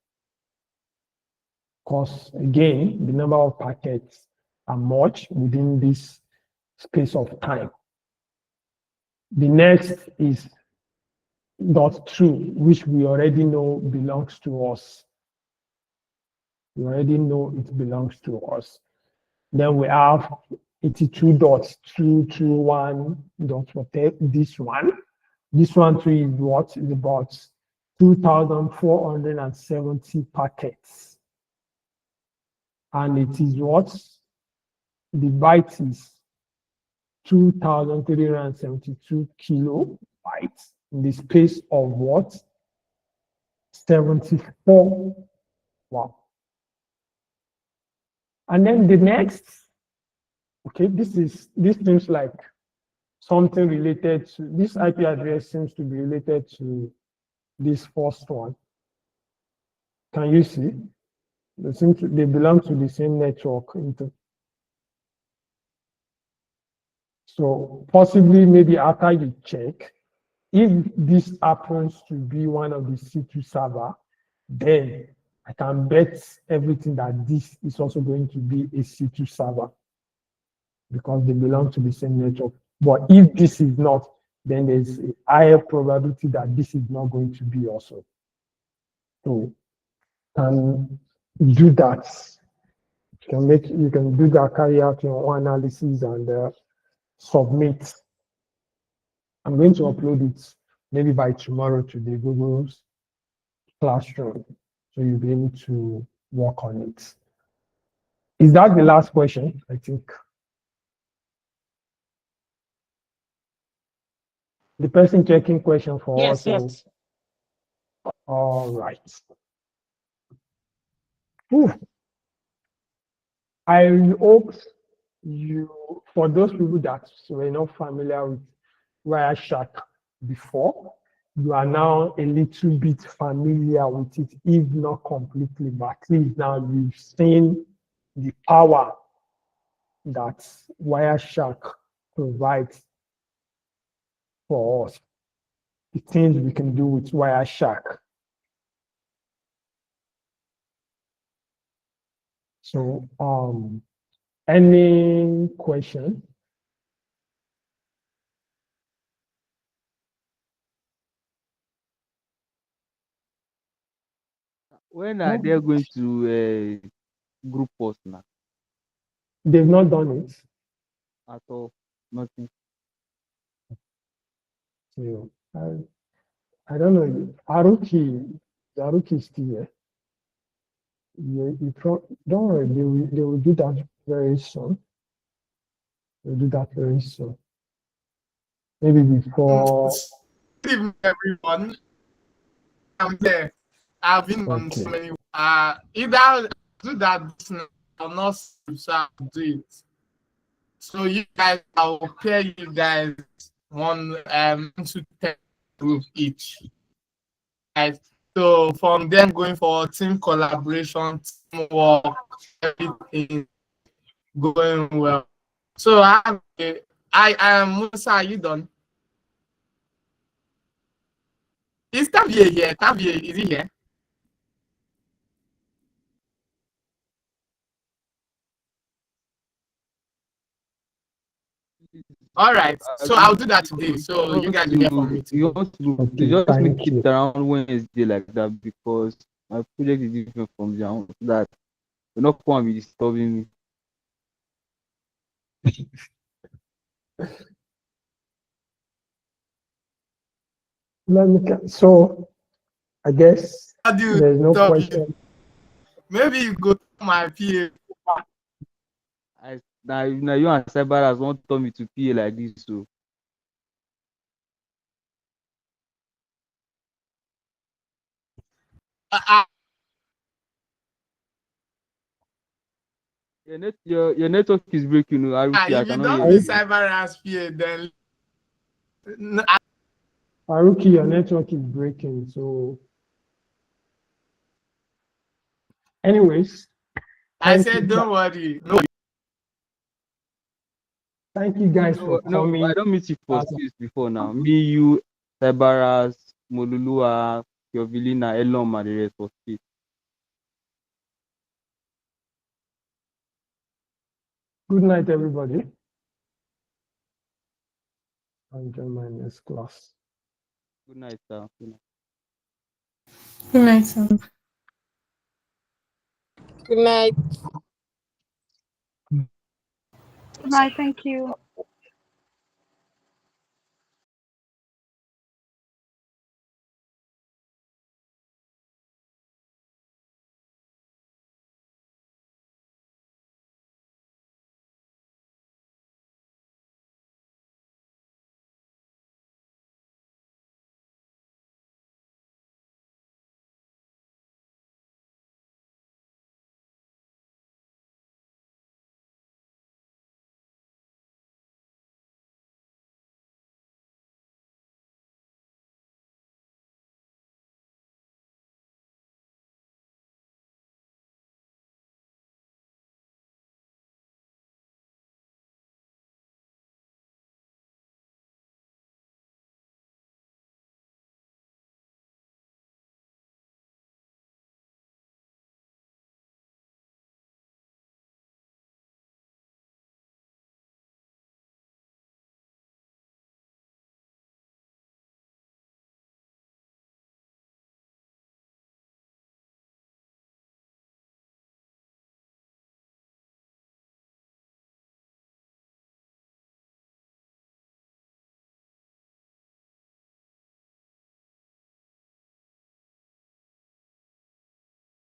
Because again, the number of packets are much within this space of time. The next is .2, which we already know belongs to us. We already know it belongs to us. Then we have 82.221. This one. This one too is what? Is about 2,470 packets. and it is what? The byte is 2,372 kilobytes in the space of what? 74. Wow. And then the next, okay, this seems like something related to, this IP address seems to be related to this first one. Can you see? They belong to the same network. So possibly maybe after you check, if this happens to be one of the C2 server, then I can bet everything that this is also going to be a C2 server because they belong to the same network. But if this is not, then there's a higher probability that this is not going to be also. So can do that. You can do that, carry out your own analysis and submit. I'm going to upload it maybe by tomorrow to the Google's Classroom, so you'll be able to work on it. Is that the last question? I think. The person checking question for us. Yes. All right. Ooh. I hope for those people that were not familiar with Wireshark before, you are now a little bit familiar with it, if not completely, but at least now you've seen the power that Wireshark provides for us, the things we can do with Wireshark. So, any question? When are they going to group us now? They've not done it at all. Nothing. So, I don't know. Haruki is still here. Don't worry, they will do that very soon. They'll do that very soon. Maybe before. Good evening, everyone. I'm there. I've been on so many. Either I'll do that or not, so I'll do it. So you guys, I'll pair you guys one to 10 group each. Right. So from them going for team collaboration, teamwork, everything going well. So I am Musa. Are you done? Is Tavie here? Tavie, is he here? All right. So I'll do that today. So you guys will hear from me. You want to just make it around Wednesday like that because my project is different from their own. So that you're not going to be disturbing me. So I guess there's no question. Maybe you go to my PA. Now you and Cyberas won't tell me to PA like this, so. Your network is breaking. If you don't be Cyberas PA, then. Haruki, your network is breaking. So, anyways, I said, don't worry. No. Thank you guys for coming. No, I don't meet you for skills before now. Me, you, Cyberas, Molulua, Yovilina, Elom, and the rest for skills. Good night, everybody. I'll join my next class. Good night, sir. Good night, sir. Good night. Good night. Thank you.